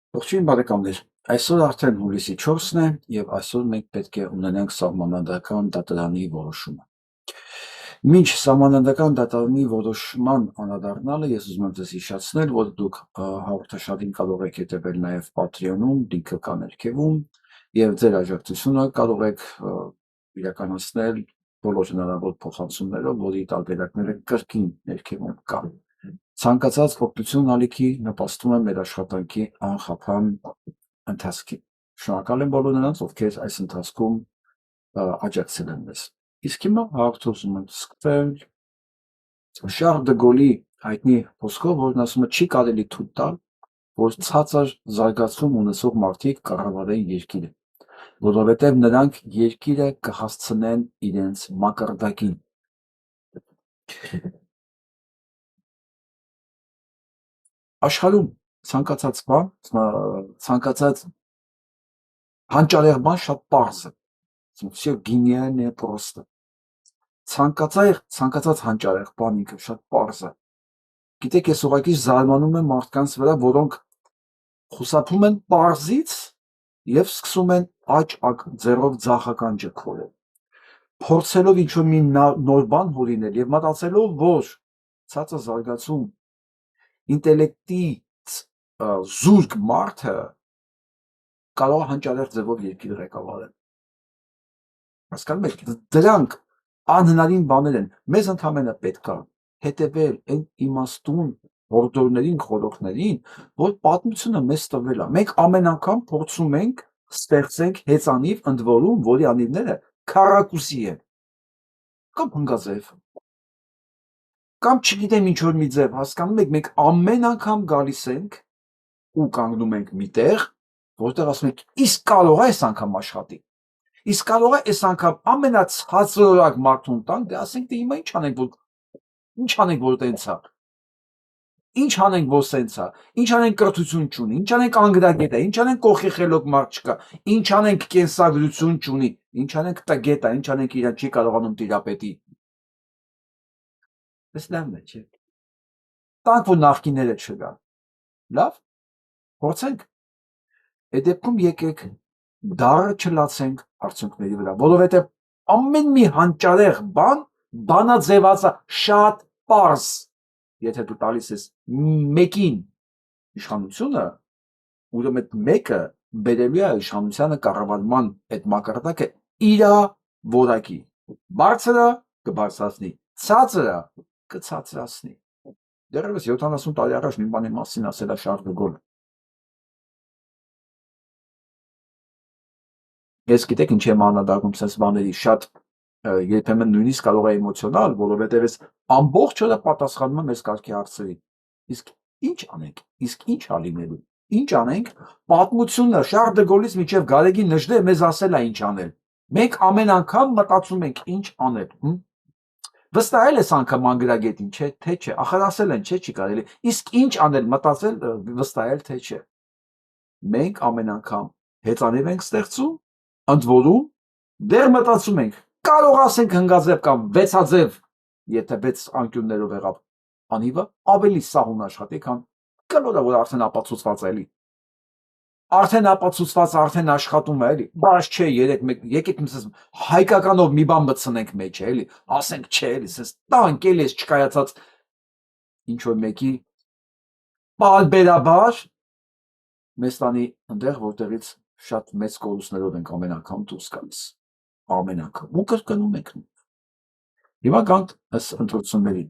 Ողջույն բարեկամներ, այսօր արդեն հուլիսի 4-ն է և այսօր մենք պետք է ունենանք սահմանադրական դատարանի որոշումը։ Մինչ սահմանադրական դատարանի որոշման անդրադառնալը ես ուզում եմ ձեզ հիշեցնել, որ դուք հաղորդաշարին կարող եք հետևել նաև Patreon-ում, լինքը կա ներքևում, և ձեր աջակցությունը կարող եք իրականացնել բոլոր հնարավոր փոխանցումներով, որի տարբերակները կրկին ներքևում կան։ Ցանկացած օգնություն ալիքի նպաստում է մեր աշխատանքի անխափան ընթացքին։ Շնորհակալ եմ բոլոր նրանց, ովքեր այս ընթացքում աջակցել են մեզ։ Իսկ հիմա հաղորդում եմ սկսել Շարլ դը Գոլի հայտնի խոսքով, որն ասում է՝ չի կարելի թույլ տալ, որ ցածր զարգացում ունեցող մարդիկ կառավարեն երկիրը, որովհետև նրանք երկիրը կհասցնեն իրենց մակարդակին։ Աշխարհում ցանկացած բան, ցանկացած հանճարեղ բան շատ պարզ է։ Все гениальное просто։ Ցանկացած հանճարեղ բան ինքը շատ պարզ է։ Գիտեք, ես ուղղակի զարմանում եմ մարդկանց վրա, որոնք խուսափում են պարզից եւ սկսում են աջ ձեռով ձախական ջքորել։ Փորձելով ինչ-որ մի նոր բան հորինել եւ մտածելով, որ ցածր զարգացում ինտելեկտից զուրկ մարդը կարող է հանճարեղ ձևով երկիր ղեկավարել։ Հասկանում եք, դրանք անհնարին բաներ են։ Մեզ ընդհանրապես պետք է հետևել այն իմաստուն հորդորներին, խորհուրդներին, որ պատմությունը մեզ տվել է։ Մենք ամեն անգամ փորձում ենք ստեղծենք հեծանիվ, ընդ որում, որի անիվները քառակուսի են, կամ հնգաձև, կամ չգիտեմ ինչ որ մի ձև, հասկանում եք, մենք ամեն անգամ գալիս ենք ու կանգնում ենք միտեղ, որտեղ ասում ենք, իսկ կարող է այս անգամ աշխատի։ Իսկ կարող է այս անգամ ամենացածրորակ մարդուն տանք, դե ասենք, դե հիմա ինչ անենք, որ տենց է։ Ինչ անենք, որ սենց է։ Ինչ անենք, կրթություն չունի, ինչ անենք, անգրագետ է, ինչ անենք, կողքի խելոք մարդ չկա, ինչ անենք, կենսագրություն չունի, ինչ անենք, տգետ է, ինչ անենք, իրան չի կարողանում տիրապետի։ Էս լավն է, չէ՞։ Տանք, որ նախկինները չգան։ Լավ, փորձենք։ Այդ դեպքում եկեք դառը չլացենք արդյունքների վրա, որովհետև ամեն մի հանճարեղ բան բանաձևած է շատ պարզ։ Եթե դու տալիս ես մեկին իշխանությունը, ուրեմն այդ մեկը բերելու է իշխանությանը կառավարման այդ մակարդակը իրա որակի։ Բարձրը կբարձրացնի, ցածրը կցածրացնի։ Դեռևս 70 տարի առաջ մի բանի մասին ասել է Շարլ դը Գոլը։ Ես գիտեք ինչ եմ անդրադառնում sense բաների, շատ երբեմն նույնիսկ կարող է էմոցիոնալ, որովհետև ես ամբողջ օրը պատասխանում եմ այս կարգի հարցերին։ Իսկ ինչ անենք, իսկ ինչ ա լինելու, ինչ անենք, պատմությունը Շարլ դը Գոլից մինչև Գարեգին Նժդեհ մեզ ասել է ինչ անել։ Մենք ամեն անգամ մտածում ենք ինչ անել։ Վստահել ես անգամ անգրագետին, չէ, թե չէ, ախր ասել են, չէ, չի կարելի։ Իսկ ինչ անել, մտածել, վստահել, թե չէ։ Մենք ամեն անգամ հեծանիվ ենք ստեղծում, ընդ որում դեռ մտածում ենք, կարող ասենք հնգաձև կամ վեցաձև, եթե 6 անկյուններով եղավ անիվը, ավելի սահուն աշխատի, քան կլորը, որ արդեն ապացուցված է էլի։ Արդեն ապացուցված, արդեն աշխատում է էլի, բայց չէ, եկեք մեզ հայկականով մի բան մտցնենք մեջ էլի, ասենք չէ էլի, սենց տանք էլի ես չկայացած ինչ որ մեկի պարբերաբար մեզ տանի ընդեղ, որտեղից շատ մեծ կորուստներով ենք ամեն անգամ դուրս գալիս, ամեն անգամ, ու կրկնում ենք։ Հիմա գանք ըստ ընտրություններին,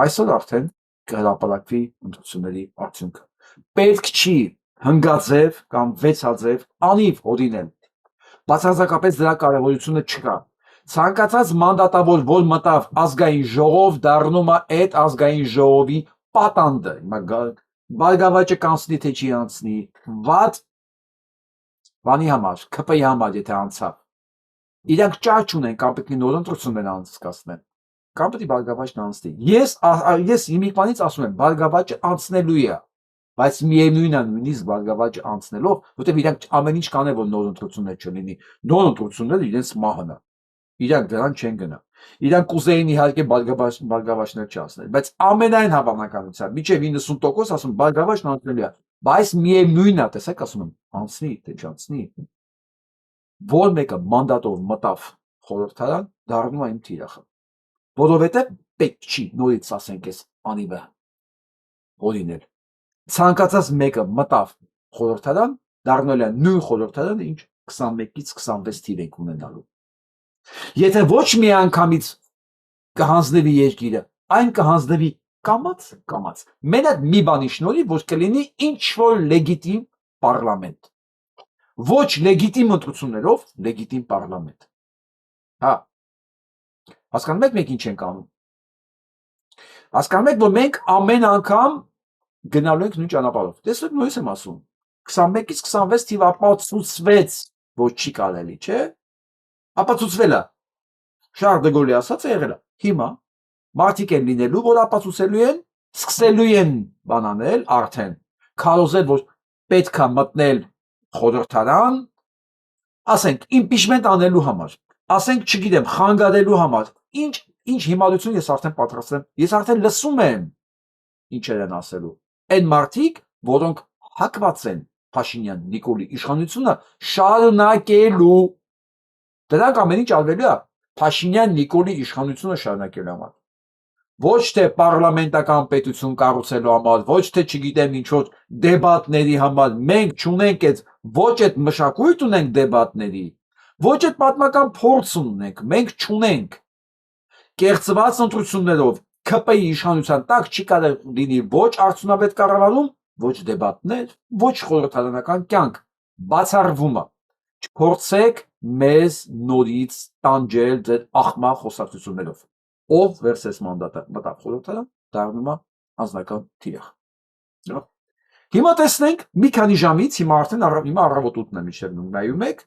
այսօր արդեն կհրապարակվի ընտրությունների արդյունքը, պետք չի հնգաձև կամ վեցաձև անիվ օրինել, բացարձակապես դրա կարևորությունը չկա։ Ցանկացած մանդատավոր, որ մտավ ազգային ժողով, դառնում է այդ ազգային ժողովի պատանդը։ Բարգավաճը կանցնի, թե չի անցնի, վատ բանի համար, ՔՊ-ի համար, եթե անցավ։ Իրանք ճար չունեն, կամ պետք է նոր ընտրություններ անցկացնեն, կամ պետք է բարգավաճն անցնի։ Ես մի բանից ասում եմ, բարգավաճը անցնելու է, բայց միևնույն է նույնիսկ բարգավաճը անցնելով, որտեղ իրանք ամեն ինչ կանեն, որ նոր ընտրություններ չլինի։ Նոր ընտրությունները իրենց մահն է։ Իրանք դրան չեն գնա։ Իրանք կուզեին իհարկե բարգավաճներ չանցնել, բայց ամենայն հավանականությամբ մինչև 90% ասում բարգավաճն անցնելու է։ Բայց միևնույնն է, տեսեք, ասում եմ, անցնի, թե չանցնի, որ մեկը մանդատով մտավ խորհրդարան, դառնում է իմ թիրախը։ Որովհետև պետք չի նորից ասենք այս անիվը օրինել։ Ցանկացած մեկը մտավ խորհրդարան, դառնալ է նույն խորհրդարանը, ինչ 21-ից 26 թիվ ենք ունենալու։ Եթե ոչ մի անգամից կհանձնվի երկիրը, այն կհանձնվի կամաց, մենակ մի բանի շնորհիվ, որ կլինի ինչ որ լեգիտիմ պարլամենտ։ Ոչ լեգիտիմ ընտրություններով, լեգիտիմ պարլամենտ։ Հա։ Հասկանում եք մենք ինչ ենք անում։ Հասկանում եք, որ մենք ամեն անգամ գնալու ենք նույն ճանապարհով։ Տեսեք, նույնս եմ ասում։ 21-ից 26 թիվ ապացուցվեց, որ չի կարելի, չէ՞։ Ապացուցվել է։ Շարլ դե Գոլի ասած է եղել է։ Հիմա մարդիկ են լինելու, որ ապացուցելու են, սկսելու են բանանել արդեն, քարոզել, որ պետք է մտնել խորհրդարան, ասենք impeachment անելու համար, ասենք, չգիտեմ, խանգարելու համար, ինչ հիմարություն ես արդեն պատրաստ եմ, ես արդեն լսում եմ ինչեր են ասելու։ Այն մարդիկ, որոնք հակված են Փաշինյան Նիկոլի իշխանությունը շարունակելու, դրանք ամեն ինչ արվելու է Փաշինյան Նիկոլի իշխանությունը շարունակելու համար։ Ոչ թե պարլամենտական պետություն կառուցելու համար, ոչ թե չգիտեմ ինչ որ դեբատների համար, մենք չունենք այդ ոչ այդ մշակույթ ունենք դեբատների, ոչ այդ պատմական փորձ ունենք, մենք չունենք կեղծված ընտրություններով ՔՊ-ի իշխանության տակ չի կարող լինի ոչ արդյունավետ կառավարում, ոչ դեբատներ, ոչ խորհրդարանական կյանք, բացառվում է։ Չփորձեք մեզ նորից տանջել ձեր աղմա խոսակցություններով։ Ով վերսես մանդատը մտավ խորհրդարան, դառնում է անձնական թիրախ։ Հիմա տեսնենք մի քանի ժամից, հիմա արդեն հիմա առավոտ 8-ն է մինչև նայում եք,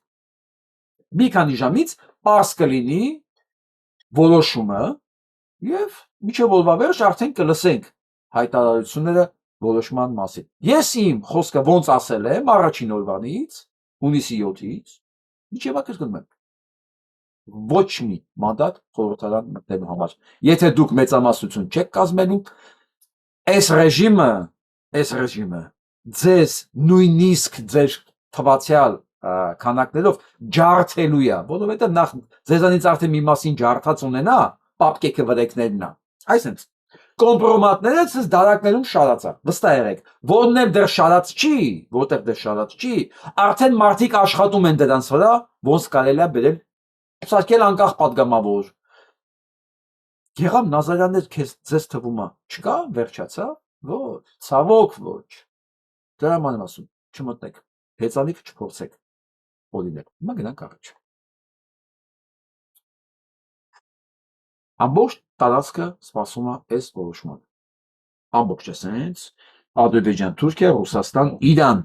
մի քանի ժամից պարզ կլինի որոշումը եւ միջև օրվա վերջ արդեն կլսենք հայտարարությունները որոշման մասին։ Ես իմ խոսքը ոնց ասել եմ առաջին օրվանից, հունիսի 7-ից, միջև ակրկնում եմ։ Ոչ մի մանդատ խորհրդարան մտնելու համար։ Եթե դուք մեծամասնություն չեք կազմելու, այս ռեժիմը ձեզ նույնիսկ ձեր թվացյալ քանակներով ջարդելու է, որովհետև նախ ձեզանից արդեն մի մասին ջարդած ունենա, պապկեքը վրեկներն է։ Այսինքն կոմպրոմատները ցած դարակներում շարած է, վստահ եղեք, որն էլ դեռ շարած չի, որտեղ դեռ շարած չի, արդեն մարդիկ աշխատում են դրանց վրա, ոնց կարելի է բերել Սարքել անկախ պատգամավոր։ Եղավ Նազարյաններ ձեզ թվում է, չկա, վերջացա, ոչ, ցավոք ոչ։ Դրա համար եմ ասում, չմտնեք, հեծանիվ չփորձեք օրինել։ Հիմա գնանք առաջ։ Ամբողջ տարածքը սպասում է այս որոշմանը։ Ամբողջ էսենց Ադրբեջան, Թուրքիա, Ռուսաստան, Իրան։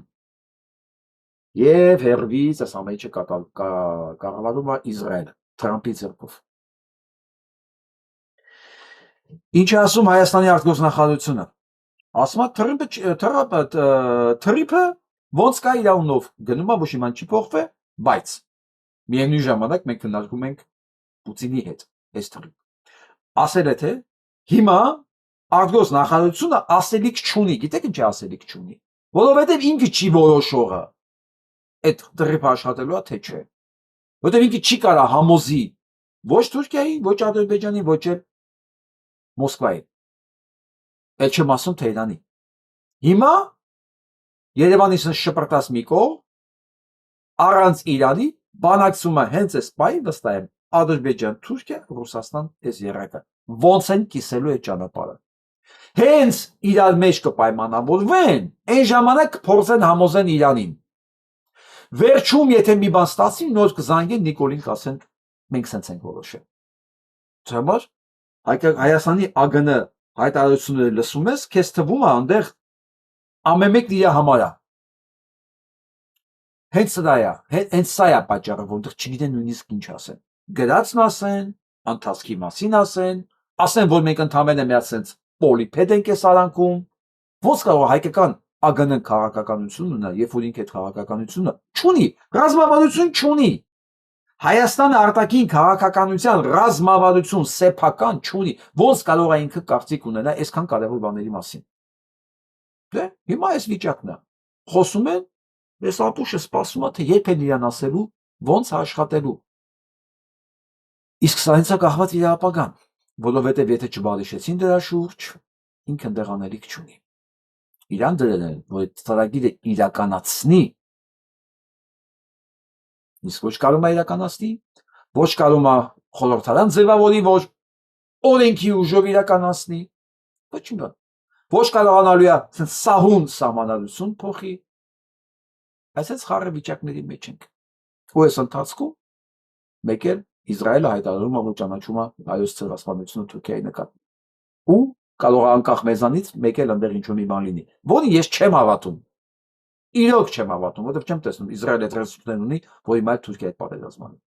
Եվ հերվից այս ամենը կառավարում է Իսրայելը, Թրամփի ձեռքով։ Ինչ է ասում Հայաստանի արտգործնախարարությունը։ Ասում է թրիփը ոնց կա իրավունով գնում է, ոչ իման չի փոխվե, բայց միևնույն ժամանակ մենք քննարկում ենք Պուտինի հետ այս թրիփ։ Ասել է թե հիմա արտգործնախարարությունը ասելիք չունի, գիտեք ինչ է ասելիք չունի, որովհետև ինքը չի որոշողը այդ թրիփը աշխատելու է թե չէ, որովհետև ինքը չի կարա համոզի ոչ Թուրքիայի, ոչ Ադրբեջանի, ոչ էլ Մոսկվայի, էլ չեմ ասում Թեհրանի։ Հիմա Երևանից շպրտած մի կողմ առանց Իրանի բանակցում է հենց այս պահին, վստահ եմ, Ադրբեջան, Թուրքիա, Ռուսաստան այս երակը ոնց են կիսելու այդ ճանապարհը։ Հենց իրար մեջ կպայմանավորվեն, այն ժամանակ կփորձեն համոզեն Իրանին։ Վերջում, եթե մի բան ստացի, նոր կզանգեն Նիկոլին, կասեն մենք սենց ենք որոշել։ Ճամար Հայաստանի ԱԳՆ հայտարարությունները լսում ես, քեզ թվում է այնտեղ ամեն մեկն իր համար է։ Հենց սա է պատճառը, որտեղ չգիտեն նույնիսկ ինչ ասեն։ Գրածն ասեն, ընթացքի մասին ասեն, որ մենք ընդհանրապես մի հատ սենց պոլիպեդ ենք այս արանքում։ Ոնց կարող է հայկական ԱԳՆ քաղաքականություն ունենալ, երբ որ ինքը այդ քաղաքականությունը չունի, ռազմավարություն չունի։ Հայաստանը արտաքին քաղաքականության ռազմավարություն սեփական չունի, ոնց կարող է ինքը կարծիք ունենալ այսքան կարևոր բաների մասին։ Դե, հիմա այս վիճակն է։ խոսում են, ես ապուշը սպասում է, թե երբ են իրան ասելու, ոնց աշխատելու։ Իսկ սրանից է կախված իր ապագան, որովհետև եթե չբարիշեցին դրա շուրջ, ինքն դեղ անելիք չունի։ Իրան դրել են, որ այդ ծրագիրը իրականացնի, իսկ ոչ կարող է իրականացնի, ոչ կարող է խորհրդարան ձևավորի, որ օրենքի ուժով իրականացնի, ոչինչ բան։ Ոչ կարողանալու է սահուն սահմանադրություն փոխի, այսպես խառը վիճակների մեջ ենք։ Ու այս ընթացքում մեկ էլ Իսրայելը հայտարարում է, որ ճանաչում է հայոց ցեղասպանությունը Թուրքիայի նկատմամբ։ Ու կարող է անկախ մեզանից մեկ էլ այնտեղ ինչ-որ մի բան լինի, որը ես չեմ հավատում։ Իրոք չեմ հավատում, որովհետև չեմ տեսնում Իսրայելը այդ ռեսուրսներն ունի, որ հիմա Թուրքիայի հետ պատերազմ անի։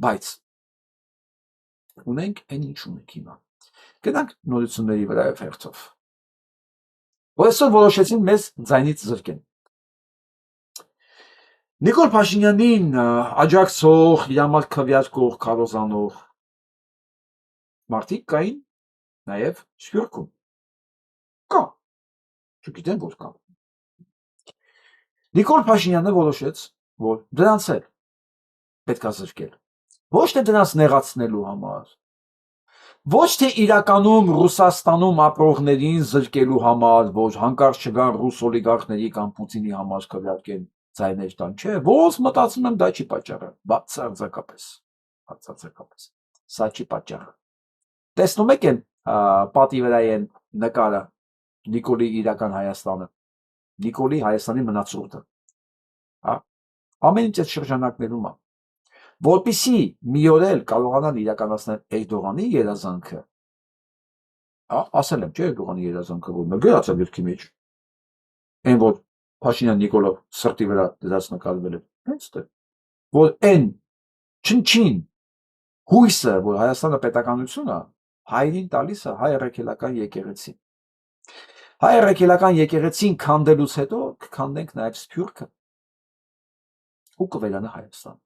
Բայց ունենք այն ինչ ունենք հիմա։ Գնանք նորությունների վրայով հերթով։ Այսօր որոշեցին մեզ ձայնից զրկեն։ Նիկոլ Փաշինյանին աջակցող, իր համար քվեարկող, քարոզանող մարդիկ կային նաև Սփյուռքում։ Կա։ Չգիտեմ որ կա։ Նիկոլ Փաշինյանը որոշեց, որ դրանց էլ պետք է զրկել։ Ոչ թե դրանց նեղացնելու համար, ոչ թե իրականում Ռուսաստանում ապրողներին զրկելու համար, որ հանկարծ չգան ռուս օլիգարխների կամ Պուտինի համար քվեարկեն ձայներ տան, չէ, ոնց մտածում եմ դա չի պատճառը, բացարձակապես, սա չի պատճառը։ Տեսնում եք այն պատի վրա են նկարը Նիկոլի իրական Հայաստանը, Նիկոլի Հայաստանի մնացորդը, ամեն ինչ այդ շրջանակներում է, որպեսզի մի օր էլ կարողանան իրականացնել Էրդողանի երազանքը, ասել եմ, չէ, Էրդողանի երազանքը, որ գրած է գրքի մեջ, այն որ Փաշինյան Նիկոլը սրտի վրա դրած նկարվել է, հենց դե, որ այն չնչին հույսը, որ Հայաստանը պետականություն է, հայրին տալիս է հայ ռեկելական եկեղեցին։ Հայ ռեկելական եկեղեցին քանդելուց հետո կքանդենք նաև Սփյուռքը ու կվերանա Հայաստան։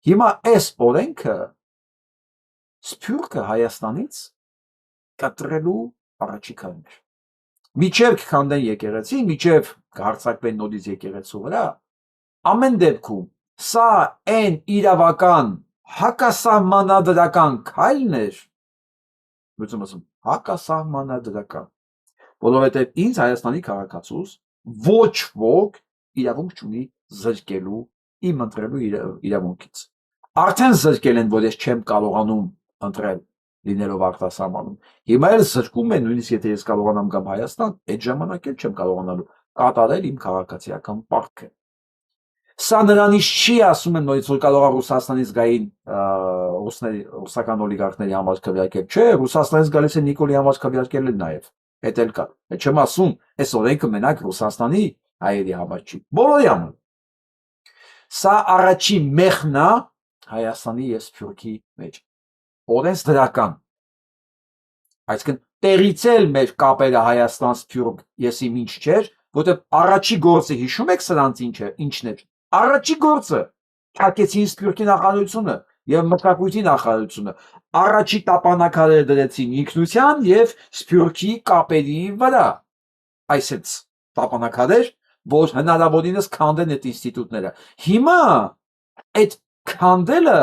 Հիմա այս օրենքը Սփյուռքը Հայաստանից կտրելու առաջի քայլն էր։ Միջև կքանդեն եկեղեցին, միջև կհարձակվեն նորից եկեղեցու վրա, ամեն դեպքում սա այն իրավական հակասահմանադրական քայլն էր, հակասահմանադրական, որովհետև ինձ Հայաստանի քաղաքացուս ոչ ոք իրավունք չունի զրկելու իմ ընտրելու իրավունքից։ Արդեն զրկել են, որ ես չեմ կարողանում ընտրել լինելով արտասահմանում։ Հիմա էլ զրկում են, նույնիսկ եթե ես կարողանամ գամ Հայաստան, այդ ժամանակ էլ չեմ կարողանալու կատարել իմ քաղաքացիական պարտքը։ Սա նրանից չի ասում են նորից, որ կարող է Ռուսաստանից գային ռուսական օլիգարխների համար քվեարկել, չէ, Ռուսաստանից գալիս է Նիկոլի համար քվեարկել էլ նաև, այդ էլ կա։ Այդ չեմ ասում, այս օրենքը մենակ Ռուսաստանի հայերի համար չի, բոլորի համար։ Սա առաջի մեղն է Հայաստանի եւ Սփյուռքի մեջ։ Օրենսդրական։ Այսինքն տեղից էլ մեր կապերը Հայաստան-Սփյուռք ես իմ ինչ չէր, որտեղ առաջի գործը հիշում եք սրանց ինչն էր։ Առաջի գործը ճակեցին Սփյուռքի նախարարությունը եւ մշակույթի նախարարությունը։ Առաջի տապանակարերը դրեցին ինքնության եւ Սփյուռքի կապերի վրա։ Այսպես տապանակարեր, որ հնարավորինս քանդեն այդ ինստիտուտները։ Հիմա այդ քանդելը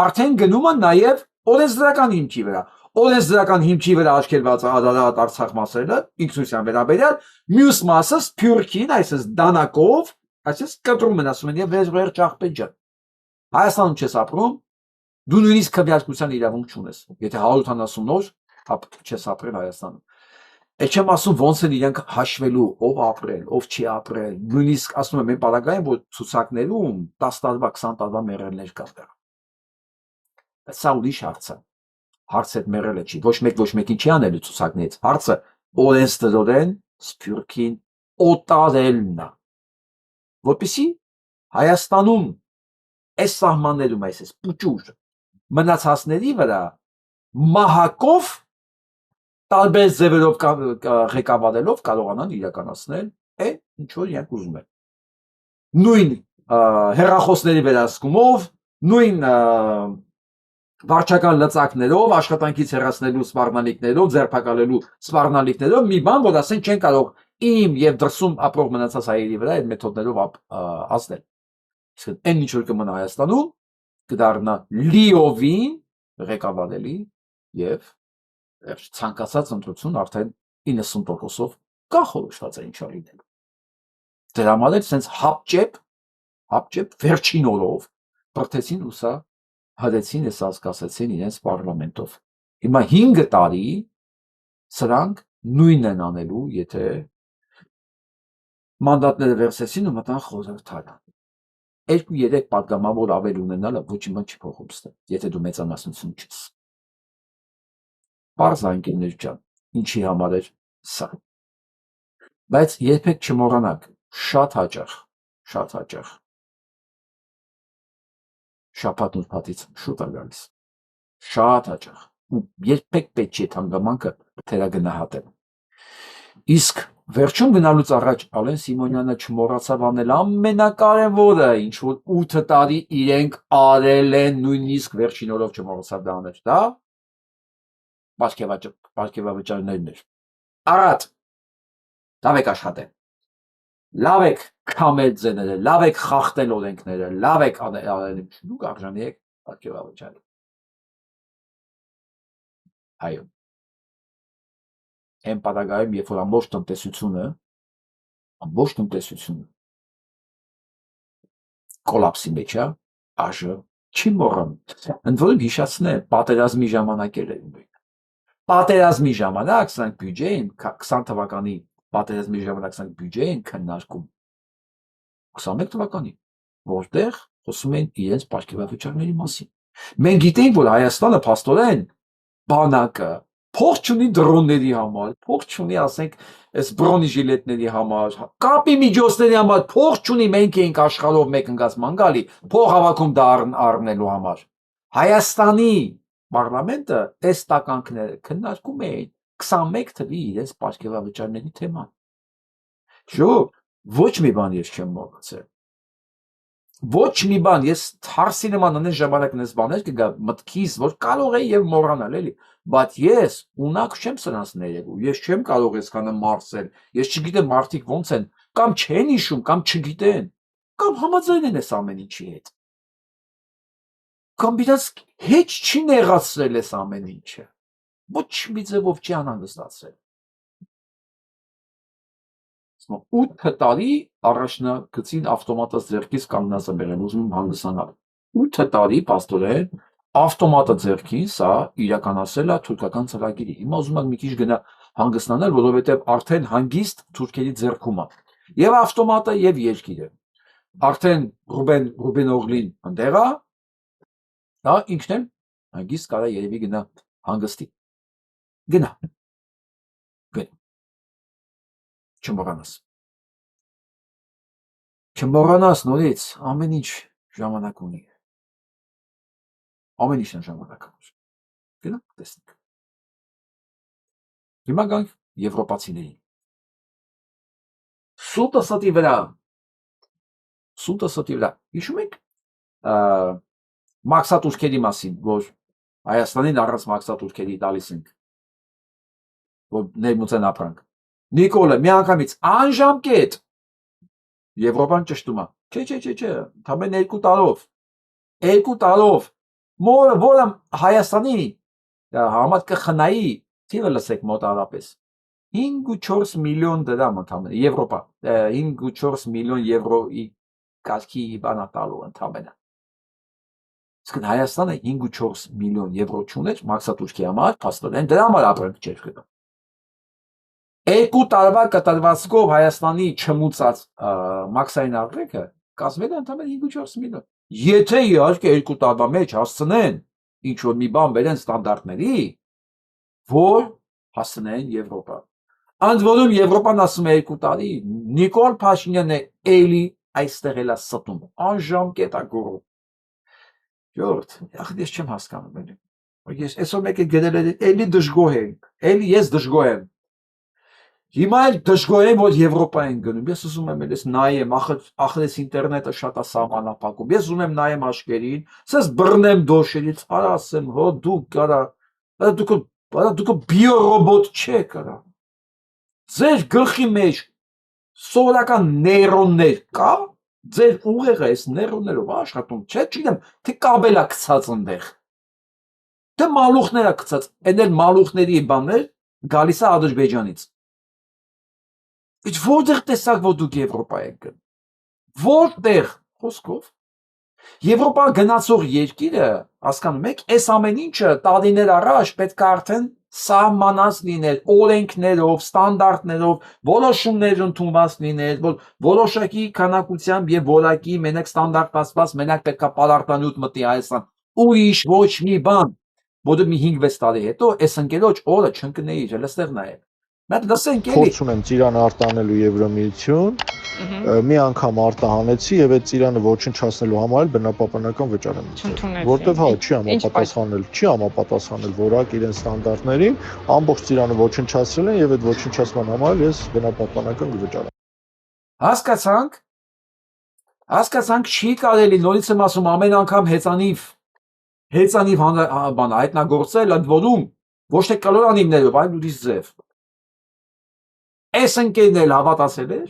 արդեն գնում է նաև օրենսդրական հիմքի վրա։ Օրենսդրական հիմքի վրա արգելված Արարատ Արցախ մասերը ինքնության վերաբերյալ, մյուս մասը Սփյուռքին, այսպես դանակով, այսպես կտրում են, ասում են, եւ վերջ աղբեջ ջան։ Հայաստանում չես ապրում, դու նույնիսկ քվեարկության իրավունք չունես։ Եթե 170 օր չես ապրել Հայաստանում։ Այդ չեմ ասում ոնց են իրենք հաշվելու, ով ապրել, ով չի ապրել, նույնիսկ ասում եմ այն պարագային, որ ցուցակներում 10 տարվա, 20 տարվա մեռելներ կան դեռ։ Սա ուրիշ հարց է։ Հարցը այդ մեռելը չի, ոչ մեկին չի անելու ցուցակներից։ Հարցը օրենսդրորեն Սփյուռքին օտարելն է։ Որպեսզի Հայաստանում այս սահմաններում այսպես պուճուր մնացածների վրա մահակով տարբեր ձևերով ղեկավարելով կարողանան իրականացնել այն ինչ որ իրենք ուզում են։ Նույն հեռախոսների վերահսկումով, նույն վարչական լծակներով, աշխատանքից հեռացնելու սպառնալիքներով, ձերբակալելու սպառնալիքներով մի բան, որ ասեն չեն կարող իմ եւ դրսում ապրող մնացած հայերի վրա այդ մեթոդներով ազդել։ Իսկ այն ինչ որ կմնա Հայաստանում կդառնա լիովին ղեկավարելի եւ ցանկացած ընտրություն արդեն 90%-ով կախորոշված է ինչա լինել։ Դրա համար էլ sense հապճեպ վերջին օրով բրթեցին ու սա հրեցին էս ասկասեցին իրենց պարլամենտով։ Հիմա 5 տարի սրանք նույնն են անելու, եթե մանդատները վերցեցին ու մտան խորհրդարան։ 2-3 պատգամավոր ավել ունենալը ոչ մի բան չի փոխում ստե, եթե դու մեծամասնություն չես։ Պարզ անկերներ ջան, ինչի համար էր սա։ Բայց երբեք չմոռանաք, շատ հաճախ շաբաթ ուրբաթից շուտ է գալիս։ Շատ հաճախ։ Ու երբեք պետք չի այդ հանգամանքը թերագնահատել։ Իսկ վերջում գնալուց առաջ Ալեն Սիմոնյանը չմոռացավ անել ամենակարևորը, ինչ որ 8 տարի իրենք արել են, նույնիսկ վերջին օրով չմոռացավ դա անել, դա պարգևավճարներն էր։ Արդ, լավ եք աշխատել, լավ եք քամել ձեները, լավ եք խախտել օրենքները, լավ եք արել, դուք արժանի եք պարգևավճարի։ Այո։ Այն պարագայում, երբ որ ամբողջ տնտեսությունը կոլապսի մեջ է, ԱԺ չի մոռանում։ Ընդ որում հիշացնեմ, պատերազմի ժամանակ էր նույն։ Պատերազմի ժամանակ սրանք բյուջե են 20 թվականի պատերազմի ժամանակ սրանք բյուջե են քննարկում 21 թվականի, որտեղ խոսում են իրենց պարգևավճարների մասին։ Մենք գիտենք, որ Հայաստանը փաստորեն բանակը փող չունի դրոնների համար, փող չունի, ասենք, այս բրոնեժիլետների համար, կապի միջոցների համար, փող չունի, մենք էինք աշխարհով մեկ ընկած մանգալի, փող հավաքում դա առնելու համար։ Հայաստանի պարլամենտը այս տականքները քննարկում էին 21 թվի իրենց պարգևավճարների թեման։ Ժողով, ոչ մի բան ես չեմ մոռացել։ Ոչ մի բան, ես թարսի նման անեն ժամանակն ես բաներ կգա մտքիս, որ կարող է եւ մոռանալ էլի, բայց ես ունակ չեմ սրանց ներելու, ես չեմ կարող այսքանը մարսել, ես չգիտեմ մարդիկ ոնց են, կամ չեն հիշում, կամ չգիտեն, կամ համաձայն են այս ամեն ինչի հետ։ Կամ իրաց հետ չի նեղացրել այս ամեն ինչը, ոչ մի ձևով չի անհանգստացրել։ 8 տարի առաջնագծին ավտոմատը ձեռքից կանգնած եմ եղել, ուզում եմ հանգստանալ։ 8 տարի պաստորեն ավտոմատը ձեռքին սա իրականացրել է թուրքական ծրագիրի։ Հիմա ուզում եմ մի քիչ գնա հանգստանալ, որովհետև արդեն հանգիստ թուրքերի ձեռքում է։ Եվ ավտոմատը եւ երկիրը։ Արդեն Ռուբեն-Օղլին ընդեղ է, դա ինքն էլ հանգիստ կարա երևի գնա հանգստի։ Գնա։ Չմոռանաս նորից, ամեն ինչ ժամանակ ունի։ Ամեն ինչն ժամանակ ունի։ Գնա, տեսնենք։ Հիմա գանք եվրոպացիներին։ Սուտը ստի վրա։ Հիշում եք մաքսատուրքերի մասին, որ Հայաստանին առանց մաքսատուրքերի տալիս ենք, որ ներմուծեն ապրանք։ Նիկոլը միանգամից անժամկետ Եվրոպան ճշտում է։ Չէ, ընդամենը 2 տարով։ 2 տարով որը Հայաստանի համար կխնայի, թիվը լսեք մոտարապես 5.4 միլիոն դրամ ընդամենը Եվրոպա 5.4 միլիոն եվրոյի կարգի բանա տալու ընդամենը։ Իսկ Հայաստանը 5.4 միլիոն եվրո չուներ մաքսատուրքի համար, փաստորեն դրա համար ապրանք չէր գնում։ 2 տարվա կտրվածքով Հայաստանի չմուծած մաքսային արտերկը կազմել է ընդամենը 5.4 միլիոն։ Եթե իհարկե 2 տարվա մեջ հասցնեն ինչ որ մի բան բերեն ստանդարտների, որ հասցնեն Եվրոպա։ Ընդ որում Եվրոպան ասում է 2 տարի, Նիկոլ Փաշինյանն էլի այստեղ էլա ստում, անժամկետ է գոռում։ Ժողովուրդ, ես չեմ հասկանում էլի։ Ես այսօր մեկը գրել է էլի դժգոհ ենք, էլի ես դժգոհ եմ։ Հիմա էլ դժգոհ եմ, որ Եվրոպա են գնում։ Ես ուզում եմ ես նայեմ, ախր այս ինտերնետը շատ է սահմանափակում։ Ես ուզում եմ նայեմ աչքերին, ասես բռնեմ դոշերից, արա ասեմ, հո դու կարա, դուք բիոռոբոտ չեք արա։ Ձեր գլխի մեջ սովորական նեյրոններ կա, ձեր ուղեղը այս նեյրոններով աշխատում, չէ, չգիտեմ, թե կաբելա գցած այնտեղ։ Թե մալուխները գցած, այն էլ մալուխների բաներ գալիս է Ադրբեջանից։ Իսկ որտեղ տեսակ որ դուք Եվրոպա եք գնում։ Որտեղ խոսքով Եվրոպա գնացող երկիրը, հասկանում եք, այս ամեն ինչը տարիներ առաջ պետք է արդեն սահմանած լիներ, օրենքներով, ստանդարտներով, որոշումներ ընդունված լիներ, որ որոշակի քանակությամբ եւ որակի մենակ ստանդարտացված, մենակ պետք է պարարտանյութ մտի Հայաստան։ Ուրիշ ոչ մի բան, որը մի 5-6 տարի հետո այս ընկերոջ օրը չընկնեի, այստեղ նայեք։ Մենք լսենք էլի։ Փորձում եմ Ծիրանը արտանելու Եվրամիություն, մի անգամ արտահանեցի եւ այդ Ծիրանը ոչնչացնելու համար էլ բնապահպանական վճար եմ ծրել, որտեվ հա չի համապատասխանել որակ իրեն ստանդարտներին, ամբողջ Ծիրանը ոչնչացրել են եւ այդ ոչնչացման համար ես բնապահպանական վճար եմ։ Հասկացանք չի կարելի, նորից եմ ասում, ամեն անգամ հեծանիվ բան հայտնագործել, ընդ որում ոչ թե կլորանիմներով, այլ ուրիշ ձև։ Այս ընկերն էլ հավատացել էր,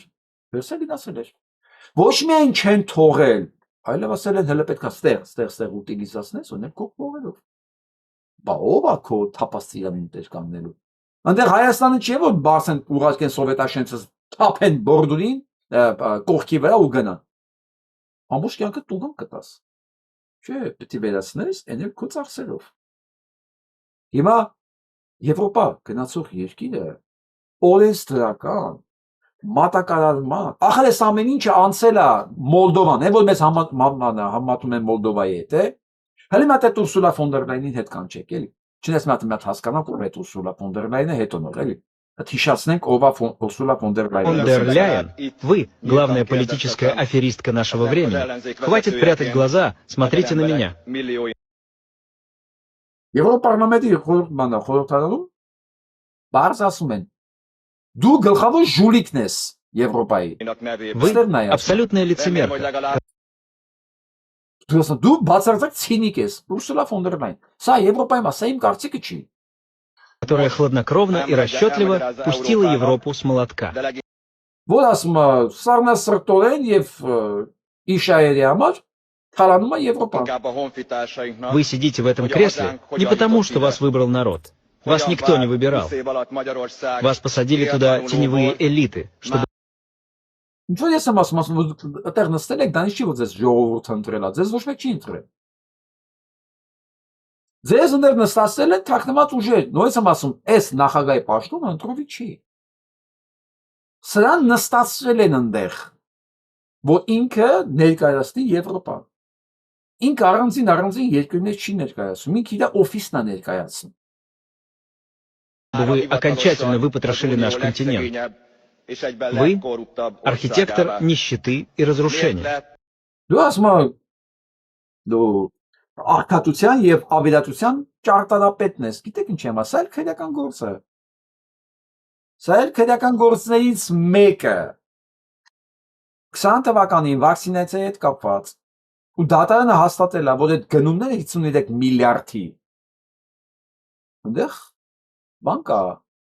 վերսել գնացել էր։ Ոչ միայն չեն թողել, այլև ասել են հələ պետք է ստեղ ուտիլիզացնես, ունեն քո փողերով։ Բա ով է քո թափաստիրանին տեր կանգնելու։ Այնտեղ Հայաստանը չի որ բարձեն ուղարկեն սովետաշենցը թափեն բորդուրին կողքի վրա ու գնան։ Ամբողջ կյանքը տուգան կտաս։ Չէ, պետք է վերացնես, էնել քո ծախսերով։ Հիմա Եվրոպա գնացող երկիրը օրենսդրական մատակարարման, ախր այս ամեն ինչը անցել է Մոլդովան, որ մեզ համատում են Մոլդովայի հետ, հələ մատ այդ Ուրսուլա ֆոն դեր Լայնին հետ կանչեք, էլի։ Չնես մատ հասկանանք որ այդ Ուրսուլա ֆոն դեր Լայնը հետո նոր, էլի։ Հիշացնենք ով է Ուրսուլա фон дер Ляйен, вы главная политическая аферистка нашего времени. Хватит прятать глаза, смотрите на меня. Եվրոպարլամենտի խորհրդարանում բարձ ասում են դու գլխավոր ժուլիկն ես Եվրոպայի։ Вы абсолютная лицемерка. Դու բացարձակ ցինիկ ես, Ուրսուլա ֆոն դեր Լայն։ Սա Եվրոպայի մասա իմ կարծիքը չի։ Которая хладнокровно и расчетливо пустила Европу с молотка. Որ ասում է սառնասրտորեն եւ իշայերի համար թալանում է Եվրոպան։ Вы сидите в этом кресле не потому, что вас выбрал народ. Вас никто не выбирал. Вас посадили туда теневые элиты, чтобы... Ինչ որ ես եմ ասում, այդտեղ նստել եք, դա ինչ չի որ ձեզ ժողովուրդը ընտրել է, ձեզ ոչ մեկ չի ընտրել։ Ձեզ ընդեր նստացել են թաքնված ուժեր, նույնիսկ եմ ասում, այս նախագահի պաշտոնը ընտրովի չի։ Սրան նստացրել են ընդեղ, որ ինքը ներկայացնի Եվրոպան։ Ինքը առանձին երկրներ չի ներկայացնում, ինքը իր օֆիսն է ներկայացնում։ Вы окончательно выпотрошили наш континент. Вы архитектор нищеты и разрушения. Դու ասում ես, դու արտադրության եւ ավերածության ճարտարապետն ես։ Գիտեք ինչ եմ ասել, քրեական գործը։ Սա էլ քրեական գործներից մեկը 20 թվականին վակցինացիայի հետ կապված ու դատարանը հաստատել է, որ այդ գնումները 53 միլիարդի այնտեղ բան կա,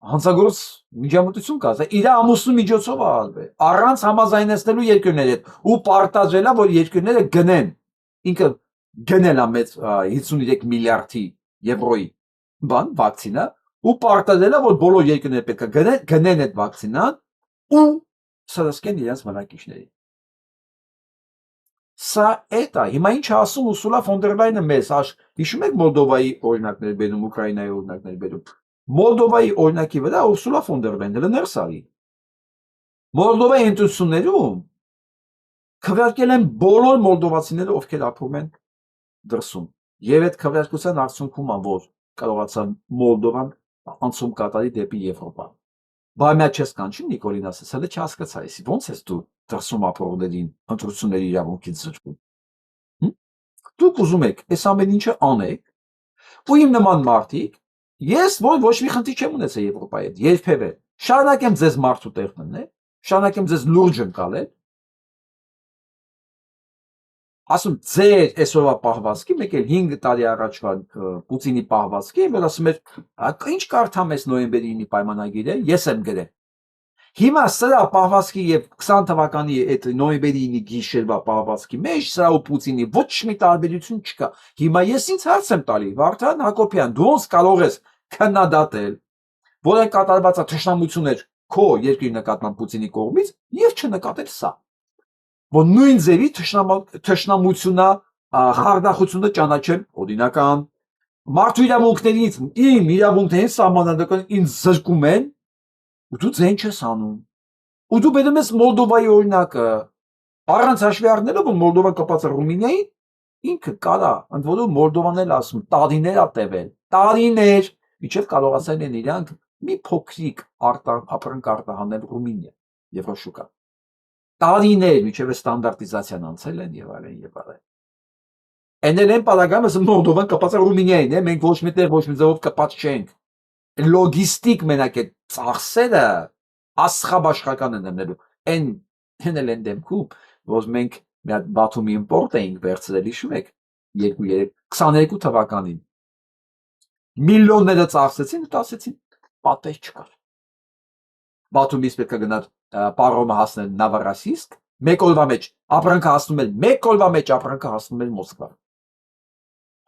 հանցագործ միջամտություն կա, դա իր ամուսնու միջոցով է արվել, առանց համաձայնեցնելու երկրների հետ ու պարտադրել է, որ երկրները գնեն, ինքը գնել է մեծ 53 միլիարդի եվրոյի բան, վակցինա, ու պարտադրել է, որ բոլոր երկրները պետք է գնեն այդ վակցինան ու սրսկեն իրենց բնակիչներին։ Սա էդ է, հիմա ինչ ասում Ուրսուլա ֆոն դեր Լայնը մեզ, հիշում եք Մոլդովայի օրինակներ բերում, Ուկրաինայի օրինակներ բերում։ Մոլդովայի օրինակի վրա Ուրսուլա ֆոն դեր Լայնը ներս արի։ Մոլդովայի ընտրություններում քվեարկել են բոլոր մոլդովացիները, ովքեր ապրում են դրսում։ Եվ այդ քվեարկության արդյունքում է, որ կարողացան Մոլդովան անցում կատարի դեպի Եվրոպա։ Բայց մի չես կանչի Նիկոլին ասես, հələ չհասկացա էսի, ո՞նց ես դու դրսում ապրողներին ընտրությունների իրավունքից զրկում։ Դուք ուզում եք այս ամեն ինչը անեք ու իմ նման մարդիկ ես ոչ մի խնդիր չեմ ունեցել Եվրոպայի հետ երբևէ շարունակեմ ձեզ մարդու տեղ մտնել շարունակեմ ձեզ լուրջ ընկալել ասում ձեր այսօրվա պահվածքի մեկ էլ 5 տարի առաջվա Պուտինի պահվածքի որ ասում էր ինչ կարդամ ես նոյեմբերի 9-ի պայմանագիրը ես եմ գրել Հիմա սրա պահվածքի եւ 20 թվականի այդ նոյեմբերի 9-ի գիշերվա պահվածքի մեջ սրա ու Պուտինի ոչ մի տարբերություն չկա։ Հիմա ես ինձ հարց եմ տալի, Վարդան Հակոբյան, դու ոնց կարող ես քննադատել, որ այն կատարված է թշնամություններ քո երկրի նկատմամբ Պուտինի կողմից եւ չնկատել սա։ Որ նույն ձևի թշնամությունա խարդախությունը ճանաչել օրինական մարդու իրավունքներից իմ իրավունքներին սահմանադրական ինձ զրկում են ու դու ձեն չես անում։ Ու դու բերում ես Մոլդովայի օրինակը, առանց հաշվի առնելով, որ Մոլդովան կապած է Ռումինիային, ինքը կարա, ընդ որում Մոլդովան էլ ասում, տարիներ ա տևել, տարիներ, մինչև կարողացել են իրանք մի փոքրիկ ապրանք արտահանել Ռումինիա, Եվրոշուկա։ Տարիներ, մինչև ստանդարտիզացիան անցել են եւ այլն եւ այլն։ Էնել են պարագայում, ասում Մոլդովան կապած է Ռումինիային, մենք ոչ մի տեղ ոչ մի ձևով կապած չենք։ Լոգիստիկ մենակ է ծախսերը աստղաբաշխական են ըմնելու են հնել են դեմքում որ մենք մի հատ Բաթումի իմպորտ էինք վերցրել հիշում եք 22 թվականին միլիոնները ծախսեցին ու ասեցին պատեր չկար Բաթումից պետք է գնալ պարոմը հասնել Նավարասիսկ մեկ օրվա մեջ ապրանքը հասնում էր մեկ օրվա մեջ ապրանքը հասնում էր Մոսկվա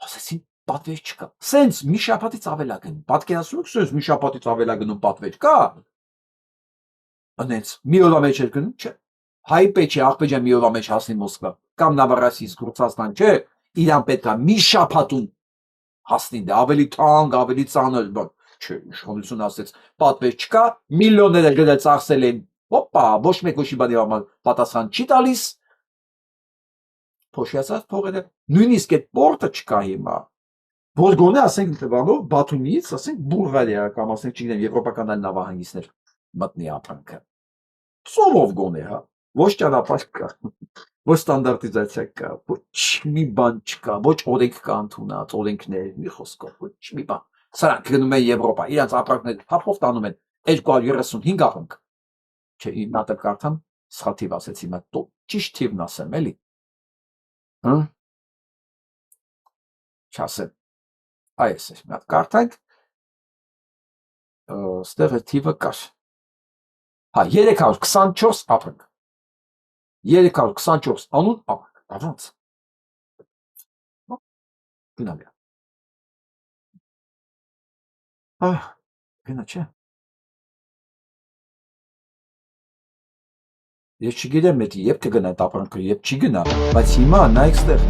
ասեցին պատվեր չկա։ Սենց մի շաբաթից ավել է գնում։ Պատկերացնում եք, սենց մի շաբաթից ավել է գնում պատվեր կա։ Անենց մի օրվա մեջ էր գնում, չէ։ Հայ պետք է աղբեջան մի օրվա մեջ հասնի Մոսկվա կամ Նավարասիսկ Ռուսաստան, չէ։ Իրան պետք է մի շաբաթում հասնի, դա ավելի թանկ, ավելի ծանր, բան։ Չէ, իշխանությունը ասեց, պատվեր չկա, միլիոններ գրել ծախսել են։ Հոպա, ոչ մեկ ոչի բանի համար պատասխան չի տալիս։ Փոշիացած փողերը, նույնիսկ այդ պորտը չկա հիմա։ Որ գոնե ասենք բանով Բաթումից, ասենք Բուլղարիա կամ ասենք չգիտեմ եվրոպական այլ նավահանգիստներ մտնի ապրանքը։ Սովով գոնե, հա, ոչ ճանապարհ կա, ոչ ստանդարտիզացիա կա, ոչ մի բան չկա, ոչ օրենք կա ընդունած, օրենքներ, մի խոսքով, ոչ մի բան։ Սրանք գնում են Եվրոպա, իրաց ապրանքները թափով տանում են 235 ապրանք։ Չէ, իմ նատը կարդամ, սխալ թիվ ասեցի, մա ճիշտ թիվն ասեմ, էլի։ Հա։ Չասեմ։ Այս է, մի հատ կարդանք, ստեղ է թիվը կար, հա, 324 ապրանք, 324 անուն ապրանք, առանց, գնալի է, գնա չէ, ես չգիտեմ էդի, եբ կգնա այդ ապրանքը, եբ չի գնա, բայց հիմա նայք ստեղ,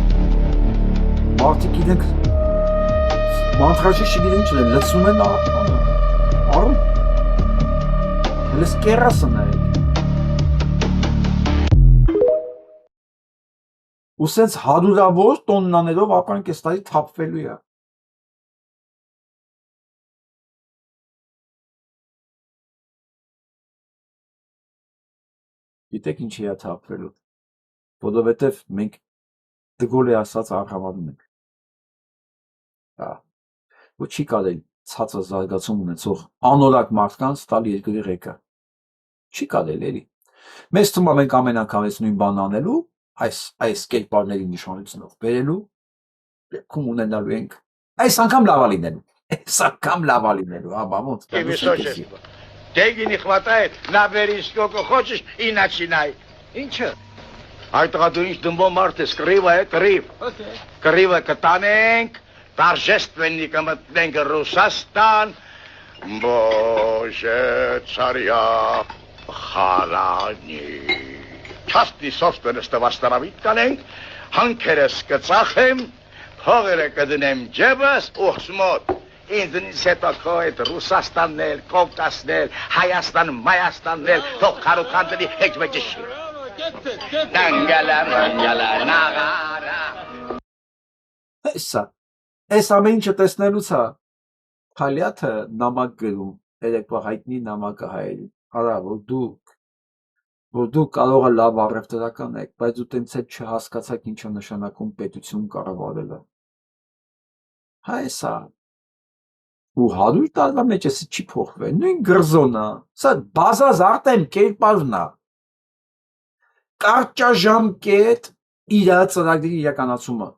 մարդիկ իրենք, մանթրաժի չգիտեմ չլեն, լծում են առում, հելես կերասը նայեք, ու սենց հարյուրավոր տոննաներով ապրանք ես տարի թափվելու է, գիտեք ինչի է թափվելու, որովհետև մենք դգոլ է ասած արհամանում ենք, ու չի կարել ցածր զարգացում ունեցող անորակ մարդկանց տալ երկրի ղեկը, չի կարել էլի, մեզ թվում է մենք ամեն անգամ այս նույն բանն անելու, այս կերպարների նշանությունով բերելու, ում ունենալու ենք, այս անգամ լավա լինելու, հա, ոնց, Деньги не хватает, набери сколько хочешь и начинай. Инче? Այդ տղա դու ինչ դմբո մարդ ես, կռիվ է, կռիվ։ Կռիվը կտանենք, торжественный կմտնենք Ռուսաստան, Боже царя խարանի։ Частный собственность восстановить կանենք, հանքերս կծախեմ, փողերը կդնեմ ջեբս, ուսմոտ։ Ինձնից հետո քո այդ Ռուսաստաններ, Կովկասներ, Հայաստան, Մայաստաններ, թող քարուքանդնի հետ վճշի։ Նանգալա, նաղարա։ Այս ամեն ինչը տեսնելուց է, Փալյաթը նամակ գրում, երեկվա հայտնի նամակը հայերի, արա, որ դուք կարող է լավ առևտրական եք, բայց դու տենց հետ չհասկացաք ինչ է նշանակում պետություն կառավարելը։ Հա էսա ու 100 տարվա մեջ էսի չի փոխվել, նույն գրզոնա, սա բազազ արտեմ կերպարնա, կարճաժամկետ իրա ծրագրի իրականացումը։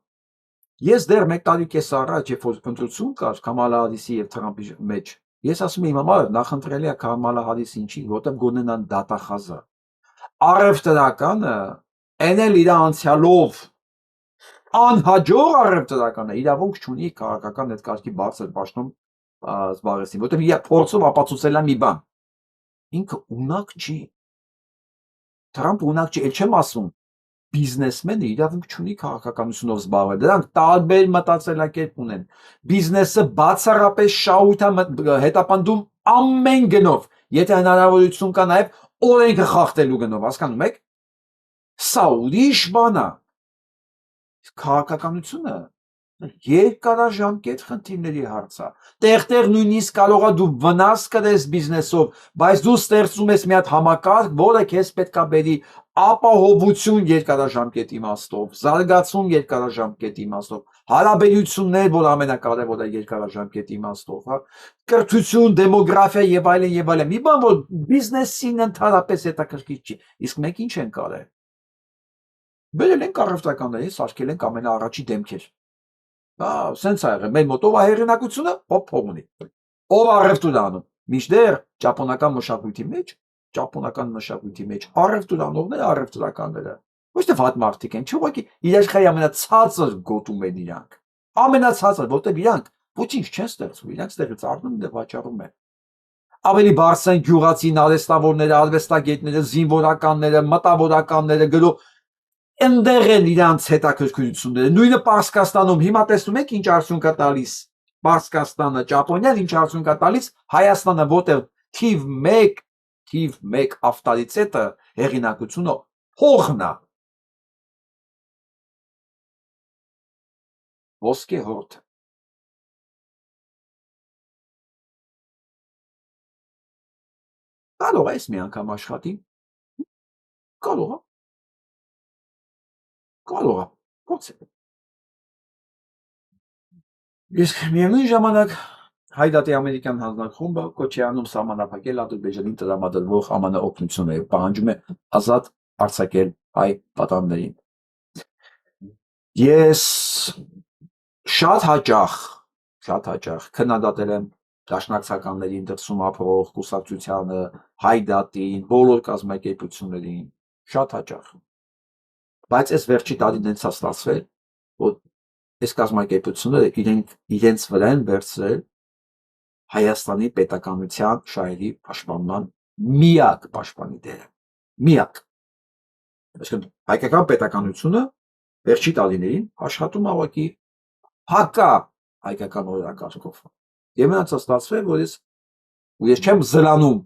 Ես դեռ մեկ տարի կես առաջ, երբ որ ընտրություն կար Քամալա Հարիսի եւ Թրամփի մեջ, Ես ասում եմ հիմա նախընտրելի է Քամալա Հարիսը ինչի, որտեղ գոնենան դատախազը։ Առևտրականը էնել իր անցյալով անհաջող առևտրականը իրավունք չունի քաղաքական ներկայացքի բարձր պաշտոն զբաղեցնի, որտեղ իր փորձով ապացուցել է մի բան։ Ինքը ունակ չի։ Թրամփը ունակ չի, չեմ ասում բիզնեսմենը իրավունք չունի քաղաքականությունով զբաղվել։ Դրանք տարբեր մտածելակերպ ունեն։ Բիզնեսը բացառապես շահույթ է հետապնդում ամեն գնով, եթե հնարավորություն կա նաև օրենքը խախտելու գնով, հասկանում եք։ Սա ուրիշ բան է։ Քաղաքականությունը երկարաժամկետ խնդիրների հարց է։ Տեղ-տեղ նույնիսկ կարող է դու վնաս կրես բիզնեսով, բայց դու ստեղծում ես մի հատ համակարգ, որը քեզ պետքա բերի ապահովություն երկարաժամկետ իմաստով, զարգացում երկարաժամկետ իմաստով, հարաբերություններ, որ ամենակարևորը երկարաժամկետ իմաստով, հա, կրթություն, դեմոգրաֆիա եւ այլն եւ այլն։ Մի բան, որ բիզնեսին ընդհանրապես հետաքրքիր չի։ Իսկ մենք ինչ ենք արել։ Բերել ենք առևտրականներին, սարքել ենք ամենաառաջի դեմքեր։ Սենց ա եղել, մեր մոտով է հեղինակությունը, փող ունի։ Ով առևտուր անում։ Մինչդեռ ճապոնական մշակույթի մեջ առևտուր անողները առևտրականները ոչ թե վատ մարդիկ են, չէ՞ ուղղակի իրաշխայի ամենացածր գոտում են իրանք։ Ամենացածր, որտեղ իրանք ոչինչ չեն ստեղծում, իրանք ստեղից առնում ու վաճառում են։ Ավելի բարձր են գյուղացի արհեստավորները, արվեստագետները, զինվորականները, մտավորականները, գրող ընդեղ են իրանց հետաքրքրությունները։ Նույնը Պարսկաստանում հիմա տեսնում եք ինչ արդյունք է տալիս Պարսկաստանը, Ճապոնիան ինչ արդյունք է տալիս Հայաստանը, որտեղ թիվ 1 ավտորիտետը հեղինակությունը հողն է։ Ոսկե հորդ։ Կարող է մի անգամ աշխատի։ Կարող է։ Իսկ միևնույն ժամանակ Հայդատի ամերիկյան հանձնախումբը կոչ է անում սահմանափակել Ադրբեջանին տրամադրվող ԱՄՆ օգնությունը եւ պահանջում է ազատ արձակել հայ պատանդներին։ Ես շատ հաճախ քննադատել եմ դաշնակցականներին, դրսում ապրող կուսակցությանը, Հայդատին, բոլոր կազմակերպություններին, շատ հաճախ։ Բայց այս վերջի տարին հենց ստացվել, որ այս կազմակերպությունները իրենց վրա են վերցրել Հայաստանի պետականության շահերի պաշտպանման միակ պաշտպանի դերը։ Միակ։ Այսինքն հայկական պետականությունը վերջի տարիներին աշխատում է ուղղակի հակա հայկական օրակարգով։ Եվ մնաց ստացվել, որ ես չեմ զլանում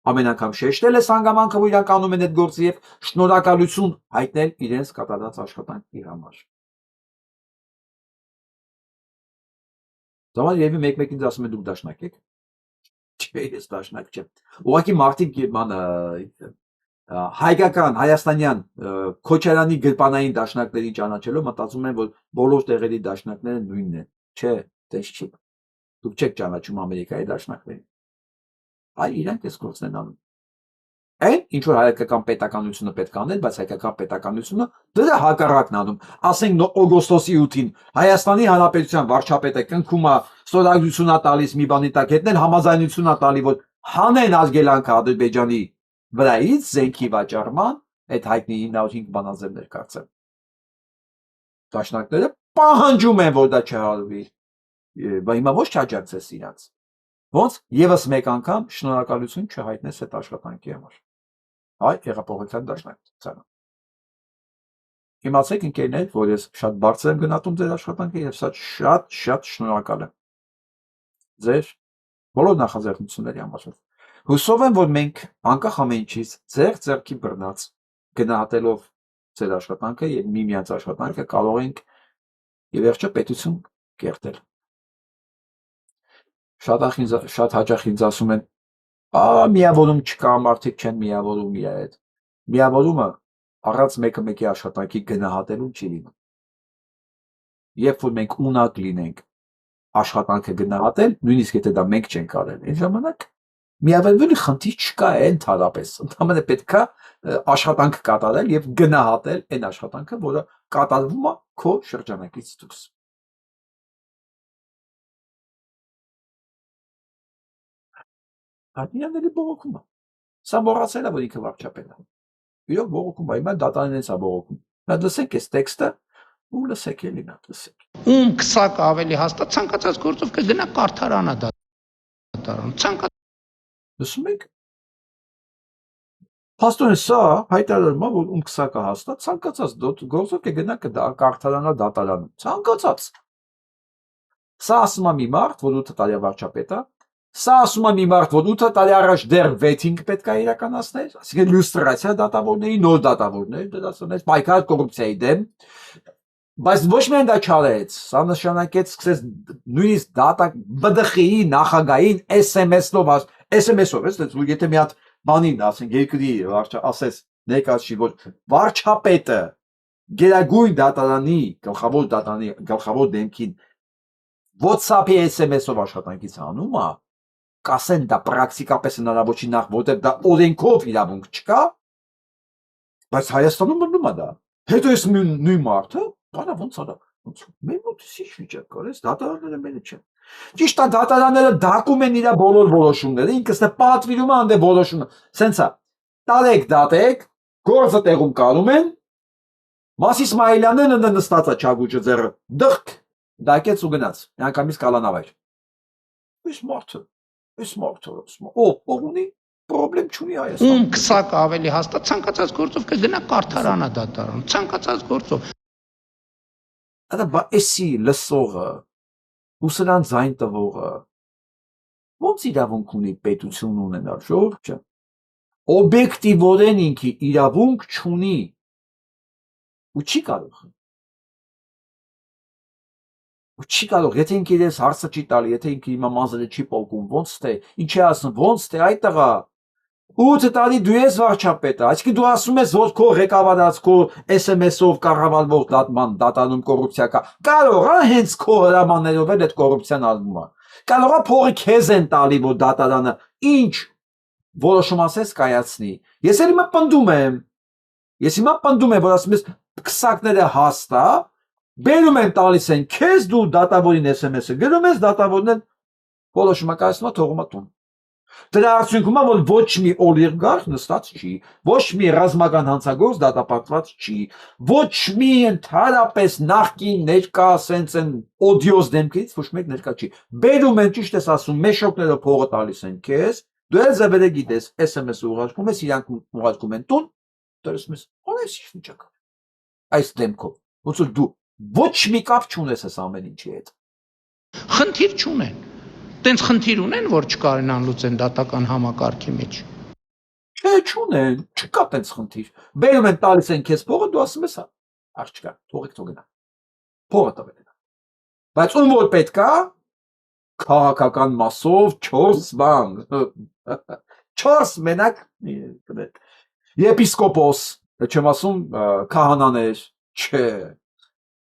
ամեն անգամ շեշտել այս հանգամանքը, որ իրանք անում են այդ գործը եւ շնորհակալություն հայտնել իրենց կատարած աշխատանքի համար։ Դամա եւի մեկ-մեկին ասում են դուք դաշնակ եք։ Չէ, ես դաշնակ չեմ։ Ուղղակի մարդիկ հայկական, հայաստանյան Քոչարյանի գրպանային դաշնակներին ճանաչելով մտածում են, որ բոլոր տեղերի դաշնակները նույնն են։ Չէ, տես չի։ Դուք չեք ճանաչում Ամերիկայի դաշնակներին։ Այ իրանք էս գործն են անում։ Այն ինչ որ հայկական պետականությունը պետք է անել, բայց հայկական պետականությունը դրա հակառակն անում։ Ասենք օգոստոսի 8-ին Հայաստանի Հանրապետության վարչապետը կնքում է ստորագրություն է տալիս մի բանի տակ հետնել համաձայնություն է տալի, որ հանեն արգելանքը Ադրբեջանի վրայից զենքի վաճառման, այդ հայտնի 905 բանաձևներ կարծեմ։ Դաշնակները պահանջում են, որ դա չհարվի։ Բայց հիմա ոչ չաջակցես իրանց։ Ոնց եւս մեկ անգամ շնորհակալություն չհայտնես այդ աշխատանքի համար։ Այ հեղափոխության դաշնակցությանը։ Իմացեք ընկերներ, որ ես շատ բարձր եմ գնահատում ձեր աշխատանքը եւ շատ շնորհակալ եմ ձեր բոլոր նախաձեռնությունների համար։ Հուսով եմ, որ մենք անկախ ամեն ինչից ձեռքի բռնած գնահատելով ձեր աշխատանքը եւ միմյանց աշխատանքը կարող ենք եւ վերջը պետություն կերտել։ Շատ հաճախ ինձ ասում են, միավորում չկա, մարդիկ չեն միավորում իր հետ։ Միավորումը առանց մեկի աշխատանքի գնահատելու չի լինում։ Երբ որ մենք ունակ լինենք աշխատանքը գնահատել, նույնիսկ եթե դա մենք չենք արել, այն ժամանակ միավորվելու խնդիր չկա ընդհանրապես։ Ընդհանրապես պետքա աշխատանք կատարել եւ գնահատել այն աշխատանքը, որը կատարվում է քո շրջանակից դուրս։ Հատինյանների բողոքում է։ Սա մոռացել է, որ ինքը վարչապետ է։ Իրոք բողոքում է, հիմա դատարանից է բողոքում։ Նա լսեք այս տեքստը ու լսեք էլի նա լսեք։ Ում քսակը ավելի հաստատ ցանկացած գործով կգնա կարթարանա դատարան։ Լսում եք։ Փաստորեն սա հայտարարում է, որ ում քսակը հաստատ ցանկացած գործով կգնա կարթարանա դատարան։ Ցանկացած։ Սա ասում է մի մարդ, որ 8 տարի վարչապետ է։ Սա ասում է մի մարդ, որ 8 տարի առաջ դեռ վեթինգ պետք է իրականացներ, այսինքն լյուստրացիա դատավորների, նոր դատավորներ, դրացներ, պայքար կոռուպցիայի դեմ, բայց ոչ միայն դա չարեց, սա նշանակեց սկսեց նույնիսկ դատա ԲԴԽ-ի նախագահին SMS-ով, եթե մի հատ բանին, ասենք երկրի ասես ներկայացի, որ վարչապետը գերագույն դատարանի, գլխավոր դեմքին WhatsApp-ի SMS-ով աշխատանքից հանում է, կասեն դա պրակտիկապես հնարավոր չի նախ, որտեղ դա օրենքով իրավունք չկա, բայց Հայաստանում մնում է դա։ Հետո այս նույն մարդը, բանա ոնց արա, մեր մոտից ինչ վիճակ կար, այս դատարանները մենը չեն։ Ճիշտ է, դատարանները դակում են իր բոլոր որոշումները, ինքս դա պատվիրում է անդե որոշումը։ Սենց է, տարեք դատեք, գործը տեղում կարում են, Մաս Իսմայելյանն նստած է չագուճը ձեռը, դղք, դակեց ու գնաց, միանգամից կալանավայր։ Այս մարդը, ով ունի, պրոբլեմ չունի Հայաստան։ Ում քսակը ավելի հաստատ ցանկացած գործով կգնա կարթարանա դատարան, ցանկացած գործով։ Ադա բա էսի լսողը, ու սրան ձայն տվողը, ոնց իրավունք ունի պետություն ունենալ, ժողովուրդ ջան։ Օբյեկտիվորեն ինքը իրավունք չունի ու չի կարող, եթե ինքը իրենց հարցը չի տալի, եթե ինքը հիմա մազերը չի պոկում, ոնց թե, ինչ է ասում, ոնց թե, այ տղա, 8 տարի դու ես վարչապետը, այսինքն դու ասում ես, որ քո ղեկավարած, քո SMS-ով կառավարվող դատարանում կոռուպցիա կա, կարող է հենց քո հրամաններով էլ այդ կոռուպցիան արվում է, կարող է փողը քեզ են տալի, որ դատարանը ինչ որոշում ասես կայացնի, ես էլ հիմա պնդում եմ, որ ասում ես քսակները հաստա, բերում են տալիս են քեզ դու դատավորին SMS-ը գրում ես դատավորն են որոշումը կայացնում է թողում է տուն։ Դրա արդյունքում է որ ոչ մի օլիգարխ նստած չի, ոչ մի ռազմական հանցագործ դատապարտված չի, ոչ մի ընդհանրապես նախկին ներկա սենց են օդիոզ դեմքից ոչ մեկ ներկա չի։ Բերում են ճիշտ ես ասում մեշոկները փողը տալիս են քեզ, դու էլ զավերը գիտես SMS-ը ուղարկում ես, իրանք ուղարկում են տուն, դրսում ես, ո՞ր է վիճակը։ Այս դեմքով, ոնց որ դու ոչ մի կապ չունես այս ամեն ինչի հետ։ Խնդիր չունեն։ Տենց խնդիր ունեն, որ չկարենան լուծեն դատական համակարգի մեջ։ Չէ, չունեն, չկա տենց խնդիր։ Բերում են տալիս են քեզ փողը, դու ասում ես, աղջկա, թողեք թող գնա։ Փողը տվել են։ Բայց ում որ պետքա, քաղաքական մասով 4 բան։ 4 մենակ եպիսկոպոս, չեմ ասում քահանաներ, չէ։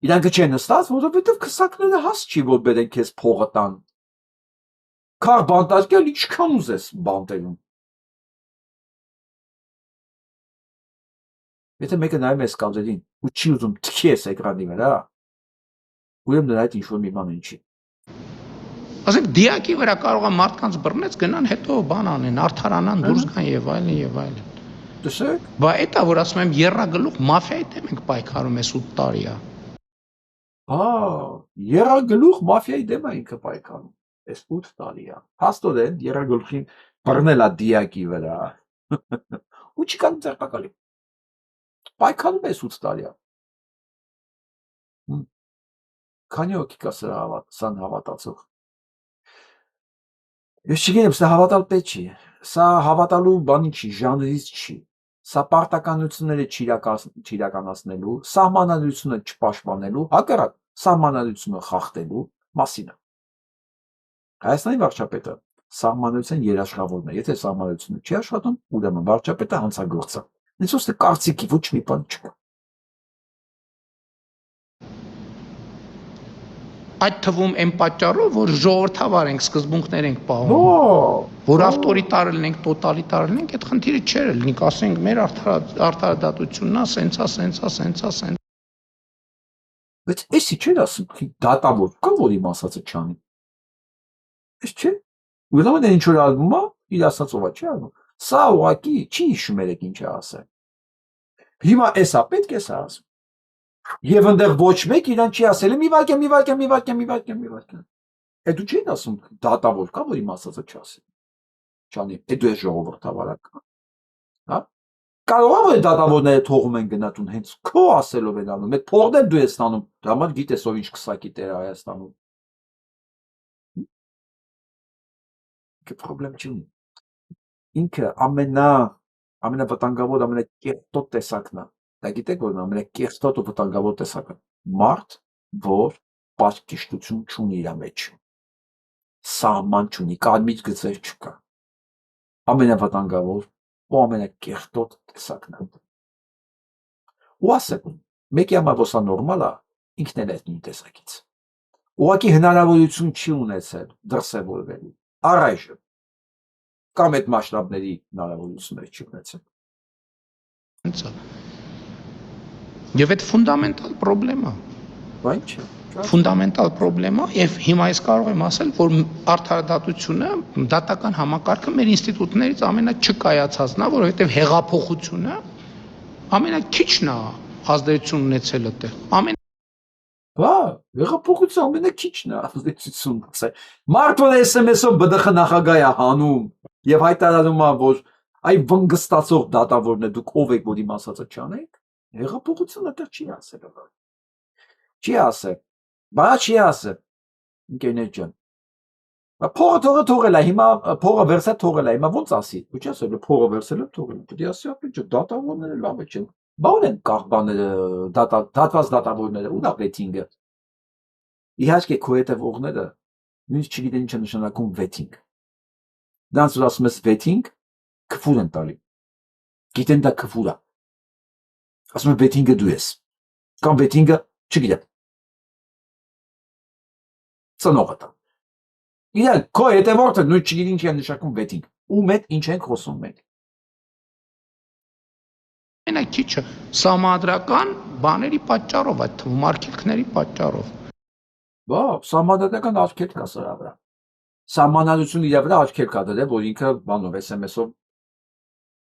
Իրանք չեն նստած, որովհետև քսակները հաս չի, որ բերեն քեզ փողը տան։ Քար բանտարկել ինչքան ուզես բանտերում։ Եթե մեկը նայում է այս կադրերին ու չի ուզում թքի այս էկրանի վրա, ուրեմն նրա այդ ինչ-որ մի բան ինչի։ Ասենք դիակի վրա կարող է մարդկանց բռնեց գնան հետո բան անեն, արդարանան, դուրս գան եւ այլն եւ այլն։ Տեսեք։ Բա էտա որ ասում եմ երրագլուխ մաֆիայի դեմ ենք պայքարում ես 8 տարի է։ Երրագլուխ մաֆիայի դեմ է ինքը պայքարում։ Այս 8 տարի է։ Հաստորեն երրագլուխին բռնել է դիակի վրա։ Ու չի կարող ձերբակալի։ Պայքարում է 8 տարի է։ Քանի հոգի կա սրան հավատացող։ Ես չգիտեմ, սա հավատալ պետք չի։ Սա հավատալու բանի չի, ժանրից չի։ Սա պարտականությունները չիրականացնելու, սահմանադրությունը չպաշտպանելու, հակառակ սահմանադրությունը խախտելու մասին է։ Հայաստանի վարչապետը սահմանադրության երաշխավորն է։ Եթե սահմանադրությունը չի աշխատում, ուրեմն վարչապետը հանցագործ է։ Ինձ ուստ է կարծիքի ոչ մի բան չկա։ Այդ թվում են պատճառով, որ ժողովրդավար ենք, սկզբունքներ ենք պահում, որ ավտորիտար ենք, տոտալիտար ենք, այդ խնդիրը չէր լինի, ասենք մեր արդարադատությունն է, սենց։ Բայց էսի չէր ասում, դատավոր կա, որ իմ ասածը չանի։ Էս չէ։ Ուրեմն ինչ որ արվում է, իր ասած ով չի անում։ Սա ուղղակի չի հիշում երեք ինչ է ասել։ Հիմա էսա պետք է սա ասում։ Եվ այնտեղ ոչ մեկ իրան չի ասել մի վարքյան։ Է դու չես ասում դատավոր կա, որ իմ ասածը չասի։ Չանի, է դու ես ժողովրդավարական։ Հա? Կարող է դատավորները թողում են գնա տուն հենց քո ասելով են անում։ Այդ փողն էլ դու ես ստանում։ Դրա համար գիտես ով ինչ քսակի տեր Հայաստանում։ Կը խնդրեմ չի։ Ինքը ամենավտանգավոր, ամենակեղտոտ տեսակն է։ Դա գիտեք որ ամենակեղտոտ ու վտանգավոր տեսակը։ Մարդ, որ պաշտիճություն չունի իր մեջ։ Սահման չունի, կարմիր գծեր չկա։ Ամենավտանգավոր ու ամենակեղտոտ տեսակն է։ Ու ասեմ, մեկի համար ոսա նորմալ է, ինքն էլ է նույն տեսակից։ Ուղղակի հնարավորություն չի ունեցել դրսևորվելու։ Առայժմ կամ այդ մասշտաբների հնարավորություններ չի ունեցել։ Եվ այդ ֆունդամենտալ պրոբլեմ է։ Բան չէ։ Ֆունդամենտալ պրոբլեմ է եւ հիմա ես կարող եմ ասել, որ արդարադատությունը, դատական համակարգը մեր ինստիտուտներից ամենաչկայացածն է, որովհետեւ հեղափոխությունը ամենաքիչն է ազդեցություն ունեցել այդտեղ։ Բա, հեղափոխությունը ամենաքիչն է ազդեցություն ունեցել։ Մարդը SMS-ով ԲԴԽ նախագահ է հանում եւ հայտարարում է, որ այ վնգստացող դատավորն է, դուք ով եք, որ իմ ասածը չանեք։ Հեղափոխությունը դա չի ասել։ Չի ասել։ Բա չի ասել։ Ինքներ ջան։ Բա փողը թողել է, հիմա փողը վերցա թողել է, հիմա ո՞նց ասի։ Ու չի ասել, փողը վերցել եմ թողել։ Պետք է ասի, ապա դատավորները լավ չեն։ Բան են կաղբաները, դատված դատավորները, ու դա վեթինգը։ Իհարկե քո հետևողները նույնիսկ չգիտեն ինչ է նշանակում վեթինգ։ Դրանց որ ասում ես վեթինգ, քֆուր են տալի։ Գիտեն դա քֆուր է։ Ասում են վեթինգը դու ես։ Կամ վեթինգը չգիտեմ։ Ծնողը տա։ Իրան քո հետևորդը նույնիսկ չգիտեն ինչ է նշանակում վեթինգ։ Ում հետ ինչ ենք խոսում մենք։ Ամենաքիչը սահմանադրական բաների պատճառով, այդ թվում արգելքների պատճառով։ Բա, սահմանադրական արգելք կա սրա վրա։ Սահմանադրությունը իր վրա արգելք կա դրել, որ ինքը բանով SMS-ով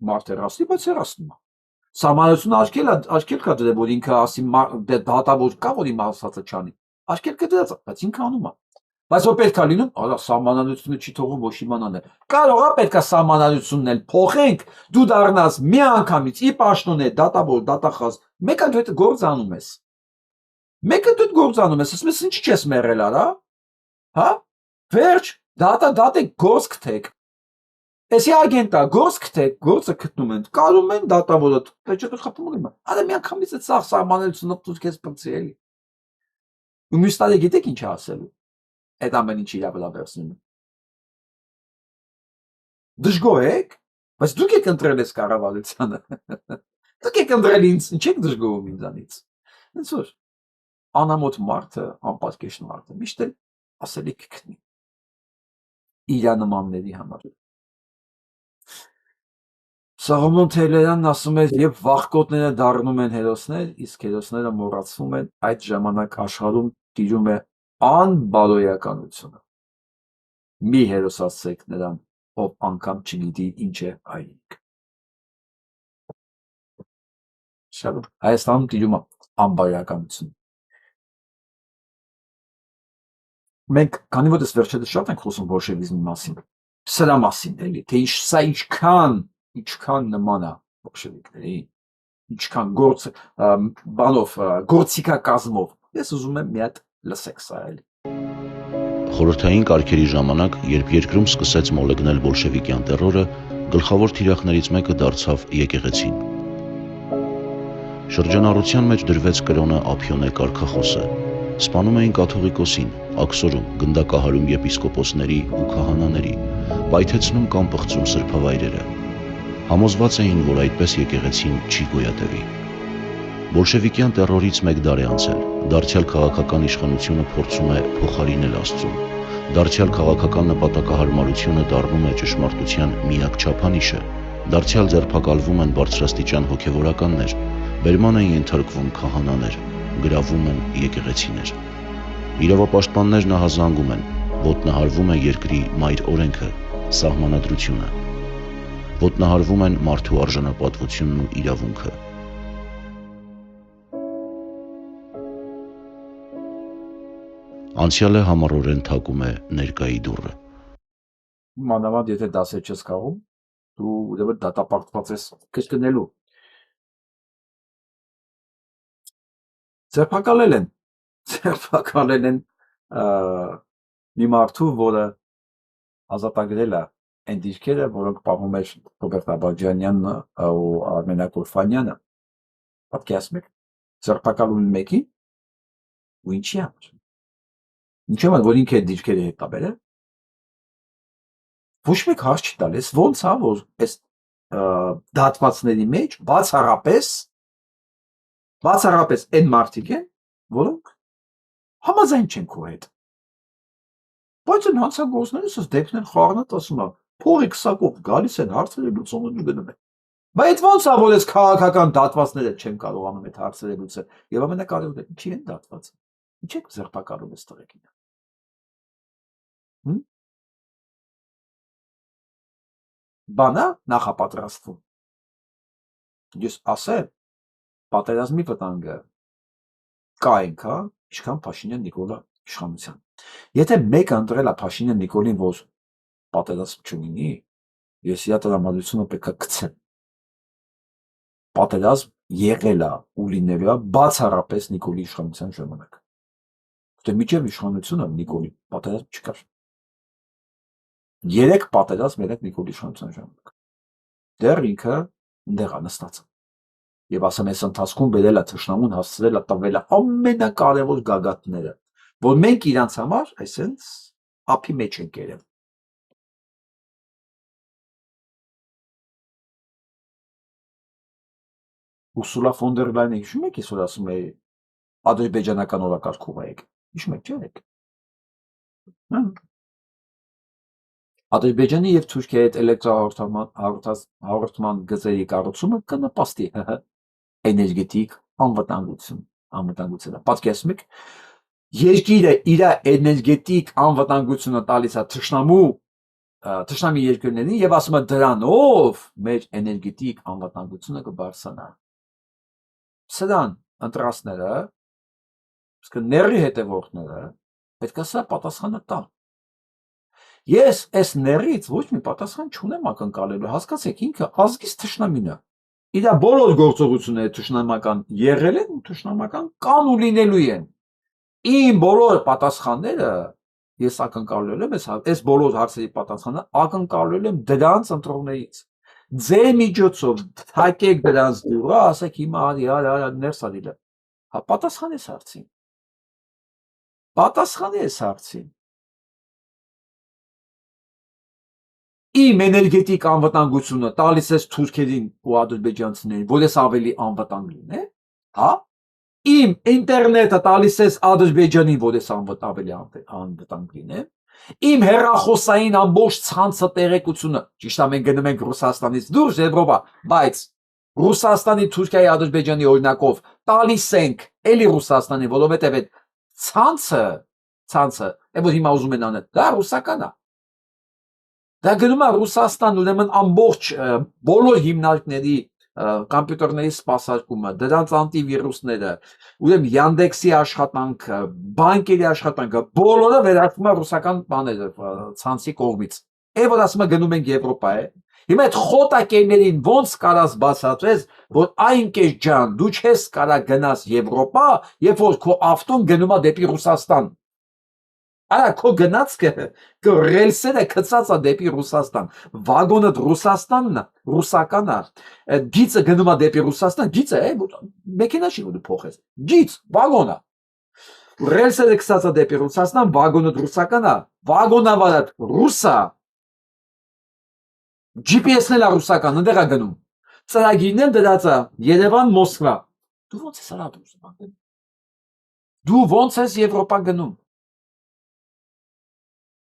մարդ հեռացնի, բայց հեռացնում է։ Սահմանադրությունը արգելք կա դրել, որ ինքը ասի դատավոր կա, որ իմ ասածը չանի։ Արգելքը դրած է, բայց ինքը անում է։ Բայց որ պետք է լինում, արա սահմանադրությունը չի թողում ոչ իմանան է։ Կարող է պետք է սահմանադրությունն էլ փոխենք, դու դառնաս մի անգամից ի պաշտոն է դատավոր, դատախազ, մեկը դու այդ գործանում ես։ Մեկը դու գործանում ես, ասում ես ինչի՞ չես մեռել արա։ Հա? Վերջ, դատեք գործ գտեք։ Էսի ագենտա գործ գտեք, գործը գտնում են, կարում են դատավորը, պետք է խփում ունի։ Արա մի անգամից այդ սահմանադրությունը դու քեզ բացի էլի։ Ու մյուս տարի գիտեք ինչ ասելու։ Այդ ամեն ինչի իր վրա վերցնում։ Դժգոհ եք, բայց դուք եք ընտրել այս կառավարությանը։ Դուք եք ընտրել ինձ, ինչ եք դժգոհում ինձանից։ Ինձ որ անամոթ մարդը, անպատկեշ մարդը միշտ էլ ասելիք կգտնի իր նմանների համար։ Սաղմոն Թեյլերանն ասում էր, երբ վախկոտները դառնում են հերոսներ, իսկ հերոսները մոռացվում են, այդ ժամանակ աշխարհում տիրում է անբարոյականությունը։ Մի հերոսացեք նրան, ով անգամ չգիտի ինչ է հայրիկ։ Շարունակենք։ Հայաստանում տիրում է անբարոյականություն։ Մենք քանի որ վերջերս շատ ենք խոսում բոլշևիզմի մասին, սրա մասին էլի, թե սա ինչքան նման է բոլշևիկներին, ինչքան գործիքակազմով։ Ես ուզում եմ մի հատ լսեք սա էլի։ Խորհրդային կարգերի ժամանակ, երբ երկրում սկսեց մոլեգնել բոլշևիկյան տերորը, գլխավոր թիրախներից մեկը դարձավ եկեղեցին։ Շրջանառության մեջ դրվեց կրոնը Ափիոնե կարգախոսը։ Սպանում էին կաթողիկոսին, աքսորում, գնդակահարում եպիսկոպոսների ու քահանաների, պայթեցնում կամ պղծում սրբավայրերը։ Համոզված էին, որ այդպես եկեղեցին չի գոյատևի։ Բոլշևիկյան տերորից մեկ դար է անցել, դարձյալ քաղաքական իշխանությունը փորձում է փոխարինել Աստծուն, դարձյալ քաղաքական նպատակահարմարությունը դառնում է ճշմարտության միակ չափանիշը, դարձյալ ձերբակալվում են բարձրաստիճան հոգևորականներ, բերման են ենթարկվում քահանաներ, գրավում են եկեղեցիներ։ Իրավապաշտպաններն ահազանգում են, ոտնահարվում է երկրի մայր օրենքը, սահմանադրությունը։ Ոտնահարվում են մարդու արժանապատվությունն ու իրավունքը։ Անցյալը համառորեն թակում է ներկայի դուռը։ Մանավանդ եթե դասեր չես քաղում, դու ուրեմն դատապարտված ես կրկնելու։ Ձերբակալել են մի մարդու, որը ազատագրել է այն դիրքերը, որոնք պահում էր Ռոբերտ Աբաջանյանն ու Արմենակ Ուրֆանյանը։ Պատկերացնում եք, ձերբակալում են մեկին ու ինչի համար։ Ինչու՞ որ ինքը այդ դիրքերը հետ է բերել։ Ոչ մեկ հարց չի տալիս, ոնց է, որ այս դատվածների մեջ բացառապես այն մարդիկ են, որոնք համաձայն չեն քո հետ։ Բայց այն հանցագործները սս դեպքն են խառնած, ասում է, փողի քսակով գալիս են հարցերը լուծում ու գնում են։ Բայց ոնց է, որ այս քաղաքական դատվածները չեն կարողանում այդ հարցերը լուծել։ Եվ ամենակարևորը, ինչի են դատված։ Ինչ եք ձերբակալում այս տղեկին։ Բանա նախապատրաստվում։ Ես ասեմ, պատերազմի վտանգը կայք է, ինչքան Փաշինյան Նիկոլա իշխանության։ Եթե մեկը ընտրել է Փաշինյան Նիկոլին, որ պատերազմ չունի, ես իրա տրամադրությունը պետք է գցեմ։ Պատերազմ եղել է ու լինելու է բացառապես Նիկոլի իշխանության ժամանակ։ Դե միջև իշխանությունը Նիկոլի պատերազմ չկար։ 3 պատերազմ եղել Նիկոլի իշխանության ժամանակ։ Դեռ ինքը ընդեղ է նստած։ Եվ ասեմ, այս ընթացքում բերել է թշնամուն, հասցրել է տվել է ամենակարևոր գագաթները, որ մենք իրանց համար այսպես ափի մեջ ենք երել։ Ուրսուլա ֆոն դեր Լայնը հիշում եք, այսօր ասում է ադրբեջանական օրակարգով եք։ Հիշում եք, չէ՞ք։ Ադրբեջանի եւ Թուրքիայի հետ էլեկտրահաղորդման գծերի կառուցումը կնպաստի էներգետիկ անվտանգությունը։ Պատկերացնում եք, երկիրը իր էներգետիկ անվտանգությունը տալիս է թշնամի երկրներին եւ ասում է դրանով մեր էներգետիկ անվտանգությունը կբարձրանա։ Սրան ընտրածները, իսկ ների հետևորդները պետք է սա պատասխանը տան։ Ես այս ներից ոչ մի պատասխան չունեմ ակնկալելու, հասկացեք, ինքը ազգից թշնամին է։ Իր բոլոր գործողությունները թշնամական եղել են ու թշնամական կան ու լինելու են։ Իմ բոլոր պատասխանները ես ակնկալել եմ, այս բոլոր հարցերի պատասխանը ակնկալել եմ դրանց ընտրողներից։ Ձեր միջոցով թակեք դրանց դուռը, ասեք հիմա արի ներս արիլ։ Հա պատասխան ես հարցին։ Պատասխան ես հարցին։ Իմ էներգետիկ անվտանգությունը տալիս ես թուրքերին ու ադրբեջանցիներին, որ ես ավելի անվտանգ լինեմ, հա? Իմ ինտերնետը տալիս ես Ադրբեջանին, որ ես ավելի անվտանգ լինեմ, իմ հեռախոսային ամբողջ ցանցը տեղեկությունը, ճիշտ է, մենք գնում ենք Ռուսաստանից դուրս Եվրոպա, բայց Ռուսաստանի, Թուրքիայի, Ադրբեջանի օրինակով տալիս ենք էլի Ռուսաստանին, որովհետև այդ ցանցը, որ հիմա ուզում են անել, դա ռուսական է։ Դա գնում է Ռուսաստան, ուրեմն ամբողջ բոլոր հիմնարկների կոմպյուտերների սպասարկումը, դրանց անտիվիրուսները, ուրեմն Yandex-ի աշխատանքը, բանկերի աշխատանքը, բոլորը վերածվում է ռուսական բաները, ցանցի կողմից։ Եվ որ ասում է գնում ենք Եվրոպա է։ Հիմա այդ խոտակերներին ոնց կարաս բացատրես, որ այն կես ջան, դու չես կարա գնաս Եվրոպա, երբ որ քո ավտոն գնում է դեպի Ռուսաստան։ Արա քո գնացքը ռելսերը գծած է դեպի Ռուսաստան, վագոնը Ռուսաստանն է, ռուսական է, գիծը գնում է դեպի Ռուսաստան, գիծը է, մեքենա չի որ փոխես, գիծ, վագոն է, ռելսերը գծած է դեպի Ռուսաստան, վագոնը ռուսական է, վագոնավարը ռուսա, GPS-ն էլ է ռուսական, ընդեղ է գնում, ծրագիրն էլ դրած է Երևան, Մոսկվա, դու ոնց ես արա դու, դու ոնց ես Եվրոպա գնում։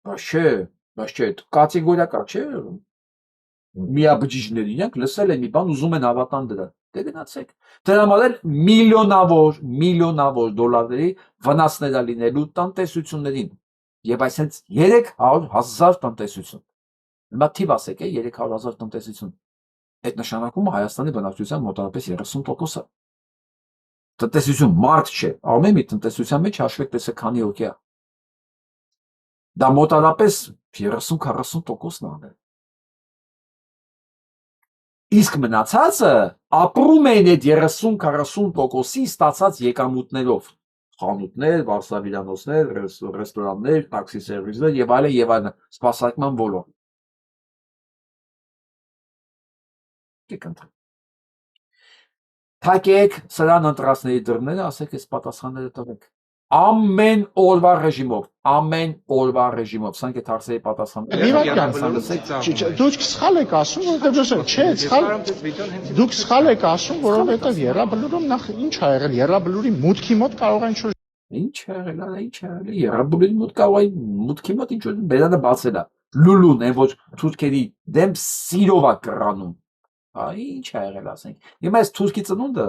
Բայց չէ, կատեգորիա կա, չէ, միաբջիջներ իրենք լսել են մի բան, ուզում են հավատան դրա, դե գնացեք, դրա համար էլ միլիոնավոր դոլարների վնասներ է լինելու տնտեսություններին, և այսենց 300,000 տնտեսություն, Հիմա թիվ ասեք է 300,000 տնտեսություն։ Այդ նշանակում է Հայաստանի բնակչության մոտավորապես 30%-ը։ Տնտեսություն մարդ չէ, ամեն մի տնտեսության մեջ հաշվեք տեսեք քանի հոգի է։ Դա մոտավորապես 30-40%-ն է։ Իսկ մնացածը ապրում են այդ 30-40%-ի ստացած եկամուտներով։ Խանութներ, վարսավիրանոցներ, ռեստորաններ, տաքսի սերվիսներ եւ այլն, սպասարկման ոլորտ։ Թակեք սրան ընտրածների դռները, ասեք այս պատասխանները տվեք։ Ամեն օրվա ռեժիմով, սրանք այդ հարցերի պատասխանները։ Դուք սխալ եք ասում, որովհետև չէ, դուք սխալ եք ասում, որովհետև Եռաբլուրում նախ ինչ ա եղել, Եռաբլուրի մուտքի մոտ կարող են ինչ-որ Ինչ ա եղել, Եռաբլուրի մոտ կարող է մուտքի մոտ ինչ-որ բերանը բացել է։ Լուլուն, այն ոչ թուրքերի դեմ սիրով է կռանում։ Ինչ ա եղել, ասենք։ Հիմա այս թուրքի ծնունդը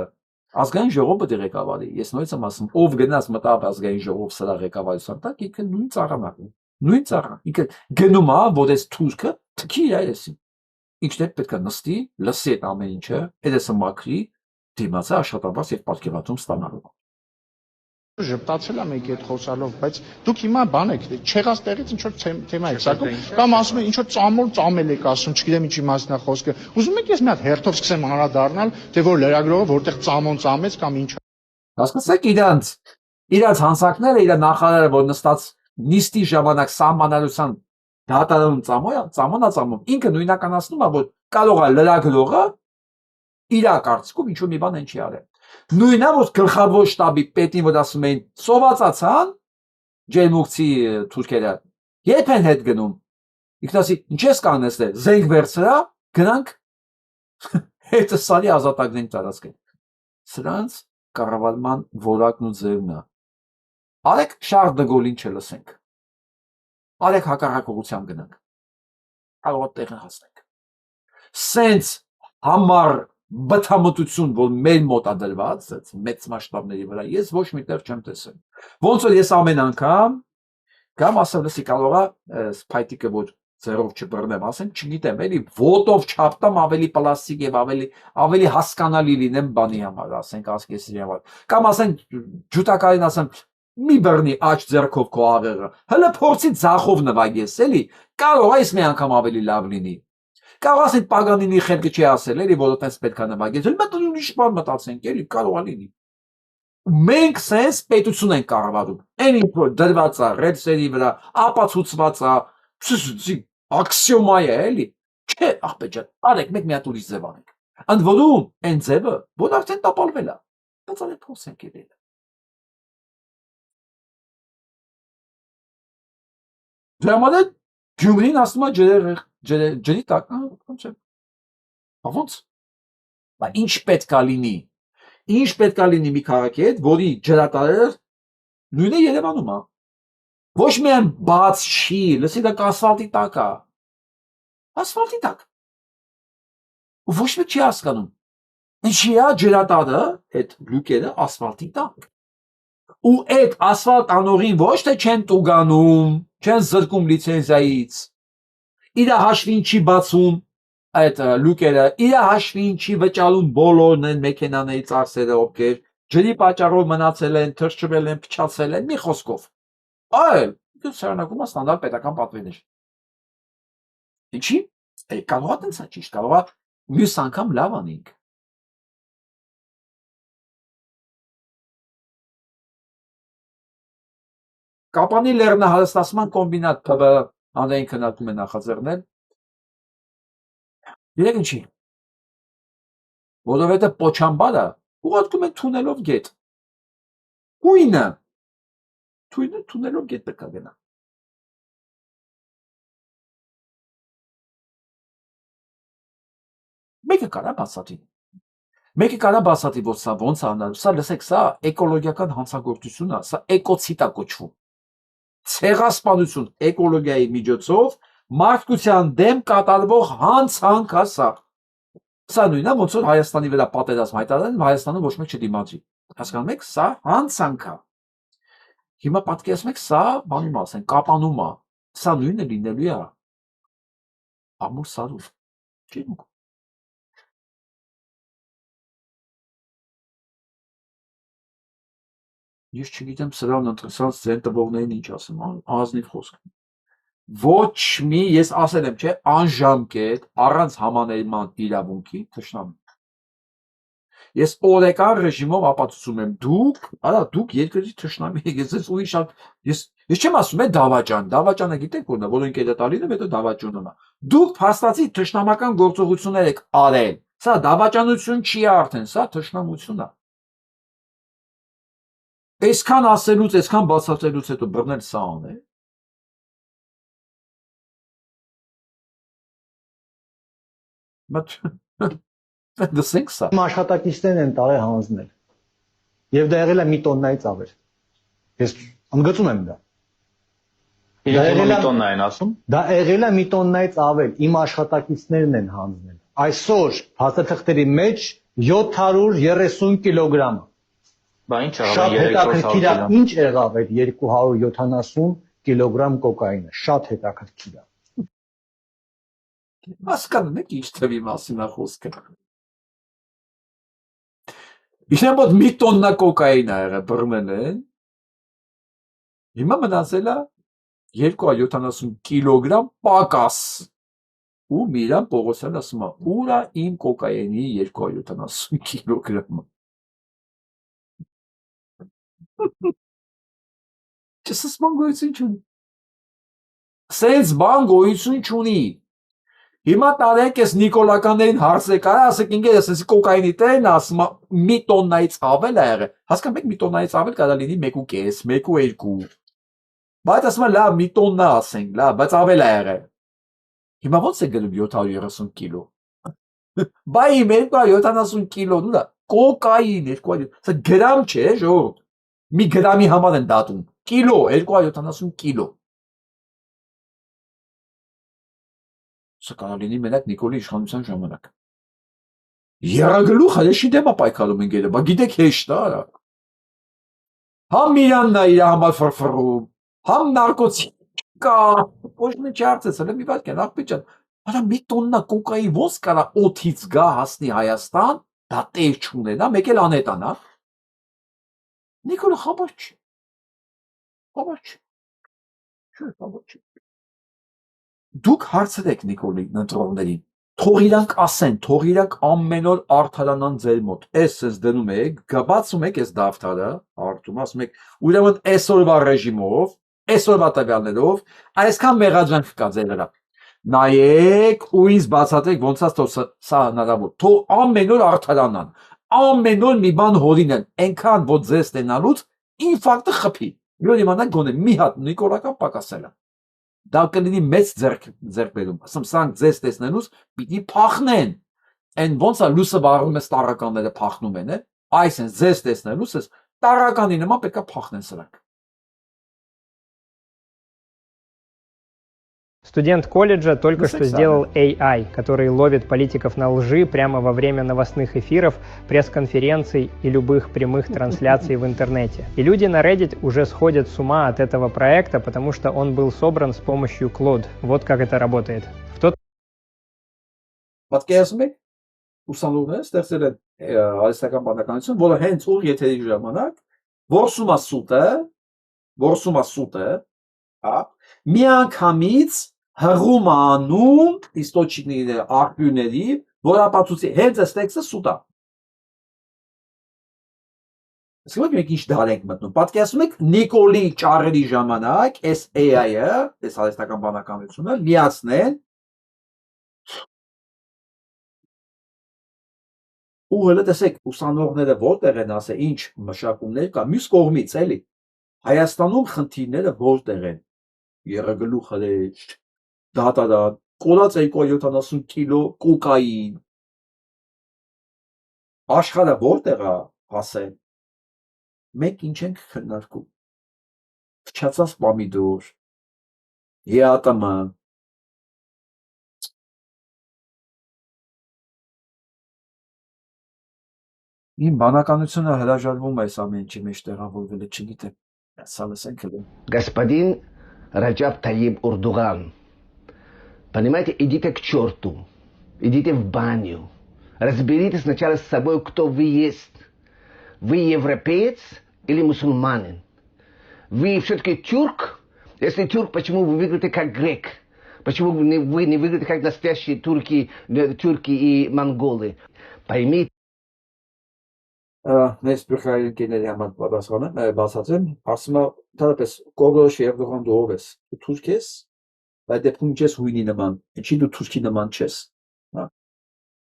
ազգային ժողովը դի ղեկավարի։ Ես նույնց եմ ասում, ով գնաց մտավ ազգային ժողով սրա ղեկավարության տակ, ինքը նույն ծառան է։ Նույն ծառան։ Ինքը գնում է, որ այս թուրքը թքի է էսի։ Ինչն է պետք է նստի, լսի այդ ամեն ինչը, այդեսը մաքրի, դիմացի աշխատաբաց եւ պատկերացում ստանալու։ Ժպտացել եմ եկի այդ խոսալով, բայց դուք հիմա բան եք, չեղած տեղից ինչ որ թեմա եք սակում, կամ ասում են ինչ որ ծամել եք ասում, չգիտեմ ինչի մասն է խոսքը։ Ուզում եք ես մի հատ հերթով սկսեմ անդրադառնալ, թե որ լրագրողը որտեղ ծամեց կամ ինչ։ Հասկացեք իրանց հանսակները, իր նախարարը, որ նստած նիստի ժամանակ սահմանալության դատարանում ծամոն, ինքը նույնականացնում է, որ կարող է լրագրողը իր կարծիքով ինչ որ մի բան չի արել։ Նույնն է, որ գլխավոր շտաբի պետին, որ ասում էին սովածացան ջերմուկցի թուրքերը, երբ են հետ գնում։ Ինքն ասի, ինչ ես կանեցնել, զենք վերցրա, գնանք հետը սարի ազատագրին տարածքին։ Սրանց կառավարման որակն ու ձևն է։ Արեք Շարլ դը Գոլին չլսենք։ Արեք հակառակողությամբ գնանք։ Կարող է տեղը հասնենք։ Սենց համար բթամտություն, որ մեր մոտ է դրված, մեծ մասշտաբների վրա, ես ոչ միտեղ չեմ տեսել։ Ոնց որ ես ամեն անգամ կամ ասեմ, լսի կարող է սփայտիկը որ ձեռով չբռնեմ, ասեմ, չգիտեմ, էլի ոտով չապտամ ավելի պլաստիկ եւ ավելի հասկանալի լինեմ բանի համար, ասենք ասկեսի համար։ Կամ ասենք ջութակարին ասեմ, մի բռնի աջ ձեռքով քո աղեղը, հələ փորձի ձախով նվագես, էլի, կարող է այս մի անգամ ավելի լավ լինի։ Կարող ասենք Պագանինի խելքը չի ասել, էլի, որ այդպես պետք է նվագես, մենք ուրիշ բան մտածենք, էլի, կարող է լինի։ Մենք սենց պետություն ենք կառավարում, այն ինչ որ դրված է ռելսերի վրա, ապացուցված է, աքսիոմա է, էլի։ Չէ, աղբեջ ջան, արեք մեկ մի հատ ուրիշ ձև անենք։ Ընդ որում, այն ձևը, որ արդեն տապալվել է, բայց արեք փորձենք ելել։ Դրա համար Գյումրին ասում է ջրի տակ, ոնց։ Բայց ինչ պետք է լինի։ Ինչ պետք է լինի մի քաղաքի հետ, որի ջրատարը նույնը Երևանում է։ Ոչ միայն բաց չի, լսի դա ասֆալտի տակ է։ Ասֆալտի տակ։ Ու ոչ մի չի հասկանում։ Ինչի է ջրատարը, այդ լուկերը ասֆալտի տակ։ Ու այդ ասֆալտ անողին ոչ թե չեն տուգանում, չեն զրկում լիցենզիայից։ Իր հաշվին չի բացում այդ լուկերը, իր հաշվին չի վճարում բոլորն են մեքենաների ծախսերը, ովքեր ջրի պատճառով մնացել են, թրջվել են, փչացել են, մի խոսքով։ Այլ սարանակում է ստանդարտ պետական պատվերներ։ Ինչի՞։ Կարող է տենց է ճիշտ, կարող է մյուս անգամ լավ անենք։ Կապանի լեռնահարստացման կոմբինատ ՓԲ հանրային քննարկում է նախաձեռնել։ Երեք ինչի։ Որովհետև Պոչամբարը ուղարկում է թունելով գետ։ Թույնը թունելով գետ պետք է գնա։ Մեկը կարա բացատրի, որ սա ոնց է անալու, սա լսեք, սա էկոլոգիական հանցագործություն է, սա էկոցիդ է կոչվում։ Ցեղասպանություն էկոլոգիայի միջոցով մարդկության դեմ կատարվող հանցանք է սա։ Սա նույնն է, ոնց որ Հայաստանի վրա պատերազմ հայտարարել, Հայաստանը ոչ մեկ չդիմացի։ Հասկանում եք, սա հանցանք է։ Հիմա պատկերացնեք, սա բանում ասեն, կապանում է։ Սա նույնը լինելու է ամուր սարուր չի ուղ ես չգիտեմ սրան ընտրսած ձեն տվողներին ինչ ասեմ ազնիվ խոսք ոչ մի ես ասել եմ չէ անժամկետ առանց համաներման իրավունքի թշնամի ես օրեկան ռեժիմով ապացուցում եմ դուք երկրի թշնամի եք ես ուրիշ ես չեմ ասում դավաճանը գիտեք որն է որ ինքերը տալին եմ հետո դավաճանն է դուք փաստացի թշնամական գործողություններ եք արել սա դավաճանություն չի արդեն սա թշնամություն է այսքան ասելուց այսքան բացատրելուց հետո բռնել սա անել դասենք սա իմ աշխատակիցներն են տարել հանձնել եւ դա եղել է մի տոննայից ավել ես ընդգծում եմ դա տոննա են ասում դա եղել է մի տոննայից ավել իմ աշխատակիցներն են հանձնել այսօր հաստատքների մեջ 730 կիլոգրամ բա ինչ շատ հետաքրքիր է ինչ եղավ այդ 270 կիլոգրամ կոկայինը շատ հետաքրքիր է հասկանում եք ինչ թվի մասին է խոսքը Իհարկե մի տոննա կոկային ա եղել բռնել են հիմա մնացել է 270 կիլոգրամ պակաս ու Միրան Պողոսյանը ասում է ուր է իմ կոկայինի 270 կիլոգրամը Չսս բան գոյություն չունի սենց բան գոյություն չունի Հիմա տարեք ես նիկոլականներին հարցեք արա ասեք ինքերս էսի կոկայինի տերն ասում մի տոննայից ավել է եղել հասկանում եք մի տոննայից ավել կարա լինի 1.5 1.2 բայց ասում եմ լավ մի տոննա ասենք լավ բայց ավել է եղել հիմա ո՞նց է գնում 730 կիլո բայ իմ 270 կիլո դուրա կոկային 200 սա գրամ չէ ժողովուրդ մի գրամի համար են դատում կիլո 270 կիլո Սա կարող լինի մենակ Նիկոլի իշխանության ժամանակ։ Եռագլուխը եշի դեմ է պայքարում ընկերը, բա գիտեք հեշտ է արա։ Համ Միրանն է իր համար ֆրֆռում, համ նարկոտիկա, ոչ մի չարծեցել է մի վարքան, աղբի ջան, արա մի տոննա կոկայի ոնց կարա օդից գա հասնի Հայաստան, դա տեղ չունենա, մեկ էլ անետան, հա։ Նիկոլը խաբար չի։ Խաբար չի։ Չէ, խաբար չի։ Դուք հարցրեք Նիկոլի ընտրողներին, թող իրանք ասեն, թող իրանք ամեն օր արդարանան ձեր մոտ, ես դնում եք, բացում եք ես դավթարը, արտում ասում եք, ուրեմն այսօրվա ռեժիմով, այսօրվա տվյալներով, այսքան մեղադրանք կա ձեր վրա, նայեք ու ինձ բացատրեք ոնց է սա հնարավոր, թող ամեն օր արդարանան, ամեն օր մի բան հորինեն, այնքան որ ձեզ տենալուց ինֆարկտը խփի, որ իմանաք գոնե մի հատ Նիկոլական պակասել է Դա կլինի մեծ ձեռքբերում, ասում սրանք ձեզ տեսնելուց պիտի փախնեն, այն ոնց է լույսը վառում ես տարականները փախնում են, այս են ձեզ տեսնելուց ես տարականի նման պետք է փախնեն սրանք։ Студент колледжа только что сделал AI, который ловит политиков на лжи прямо во время новостных эфиров, пресс-конференций и любых прямых трансляций в интернете. И люди на Reddit уже сходят с ума от этого проекта, потому что он был собран с помощью Claude. Вот как это работает. Պատկերացնում եք, ուսանողները ստեղծել են արհեստական բանականություն, որը հենց ուղ եթերի ժամանակ որսում է սուտը, միանգամից հղում անում իստոչիկների աղբյուրների, որ ապացուցի հենց այս տեքստը սուտ է։ Իսկ մենք ինչ դար ենք մտնում։ Պատկերացնում եք Նիկոլի ճառերի ժամանակ այս AI-ը, այս արհեստական բանականությունը միացնեն ու հələ տեսեք ուսանողները որտեղ են ասել ինչ մշակումներ կա մյուս կողմից էլի Հայաստանում խնդիրները որտեղ են Եռագլուխը դատարան կորած 270 կիլո կոկային աշխարհը որտեղ է ասեն մենք ինչ ենք քննարկում փչացած պամիդոր ԵԱՏՄ Իմ բանականությունը հրաժարվում է այս ամեն ինչի մեջ տեղավորվել է, չգիտեմ, սա լսենք էլ։ Господин Раджаб Таyyip Эрдоган, Понимаете, идите к черту. Идите в баню. Разберитесь сначала с собой, кто вы есть. Вы европеец или мусульманин? Вы все-таки тюрк? Если тюрк, почему вы выглядите как грек? Почему вы не выглядите как настоящие турки и монголы? Поймите. Mēs Բրխայրին կեների համար պատասխանեմ, բացացեմ, ասում է, թարապես կողլոշի Երդողան դու ով ես, դու թուրք ես, բայց դեպքում չես հույնի նման, ինչի դու թուրքի նման չես։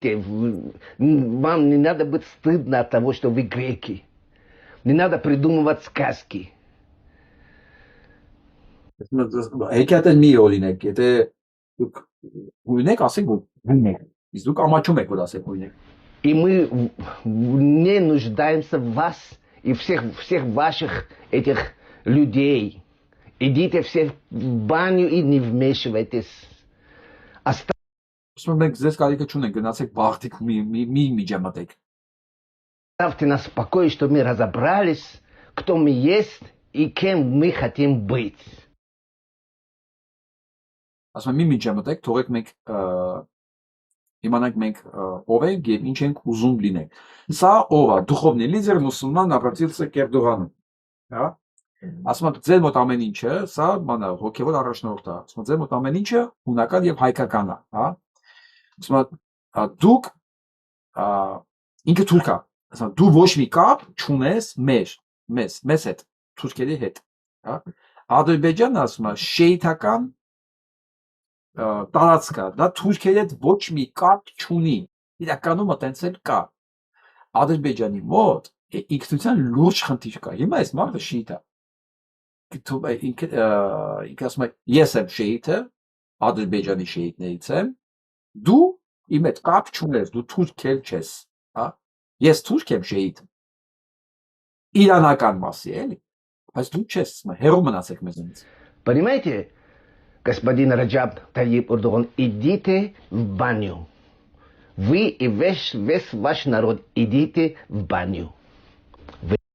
Вам не надо быть стыдно от того, что вы греки. Не надо придумывать сказки. Հեքիաթեն մի օրինեք, եթե դուք հույն եք, ասեք որ հույն եք, իսկ դուք ամաչում եք, որ ասեք հույն եք։ И мы не нуждаемся в вас и всех ваших этих людей. Идите все в баню и не вмешивайтесь. Մենք ձեզ կարիքը չունենք, գնացեք բախտիկ մի միջամտեք։ Оставьте нас в покое, что мы разобрались, кто мы есть и кем мы хотим быть. Ասում եմ մի միջամտեք, թողեք մենք իմանանք մենք ով ենք եւ ինչ ենք ուզում լինենք։ Սա ով է, դուխովնի լիդեր մուսուլման обратился к Эрдогану, հա։ Ասում եմ ձեր մոտ ամեն ինչը, սա մանա հոգեվոր առաջնորդ է։ Ասում եմ ձեր մոտ ամեն ինչը հունական եւ հայկական է, հա։ Ասում եմ դուք ինքը թուրք է։ Ասում եմ դու ոչ մի կապ չունես մեզ հետ, թուրքերի հետ, հա։ Ադրբեջանը ասում է շեյթական տարածքա, դա թուրքերի հետ ոչ մի կապ չունի, իրականում այտենց էլ կա։ Ադրբեջանի մոտ ինքնության լուրջ խնդիր կա, հիմա այս մարդը շիիտ է, ինքը ասում է ես եմ շիիտը, Ադրբեջանի շիիտներից եմ, դու իմ հետ կապ չունես, դու թուրք էլ չես, ես թուրք եմ շիիտ, իրանական մասի էլի, բայց դու չես, հեռու մնացեք մեզնից։ Понимаете? Господин Раджаб Таyyip Эрдоган, идите в баню. Вы и весь ваш народ идите в баню.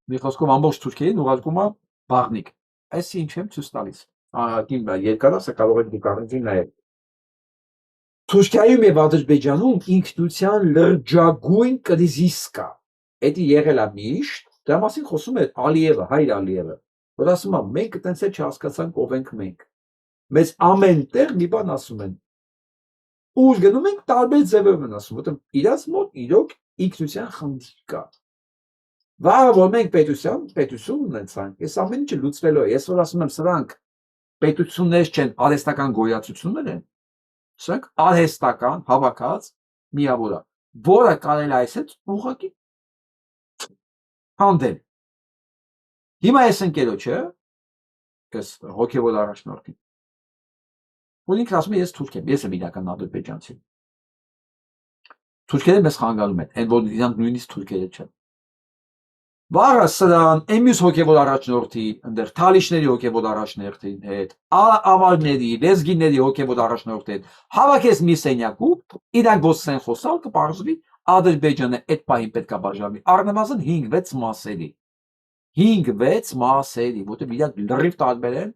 Մի խոսքով ամբողջ Թուրքիային ուղարկում է բաղնիկ։ Այս ինչ եմ ցույց տալիս։ Ահա երկարասը կարող եք դուք առնչին նայել։ Թուրքիայում եւ Ադրբեջանում ինքնության լրջագույն կրիզիս կա։ Դա եղել է միշտ, դրա մասին խոսում է Ալիևը, Հայր Ալիևը, որ ասում է մենք այտենց էլ չհասկացանք ով ենք մենք։ Մեզ ամեն տեղ մի բան ասում են։ Ուր գնում ենք տարբեր ձևով են ասում, որտեղ իրաց մոտ իրոք ինքնության խնդիր կա։ Վաղը որ մենք պետություն ունեցանք, այս ամեն ինչը լուծվելու է։ Ես որ ասում եմ սրանք պետություններ չեն, արհեստական գոյացություններ են։ Սրանք արհեստական հավաքած միավոր է, որը կարելի է այս հետ ուղղակի հանդել։ Հիմա այս ընկերոջը, այս հոգևոր առաջնորդին, որ ինքը ասում է ես թուրք եմ, ես եմ իրական ադրբեջանցի։ Թուրքերը մեզ խանգարում են, այն որ իրանք նույնիսկ թուրքերը չեն։ Վաղը սրան, էմյուս հոգևոր առաջնորդի, ընդեր թալիշների հոգևոր առաջնորդի հետ, ավարների, լեզգիների հոգևոր առաջնորդի հետ, հավաքես մի սենյակու, իրանք ոսեն խոսալ կպարզվի Ադրբեջանը այդ պահին պետք է բաժանվի, առնվազն 5-6 մասերի, 5-6 մասերի, որտեղ իրանք լրիվ տարբեր են,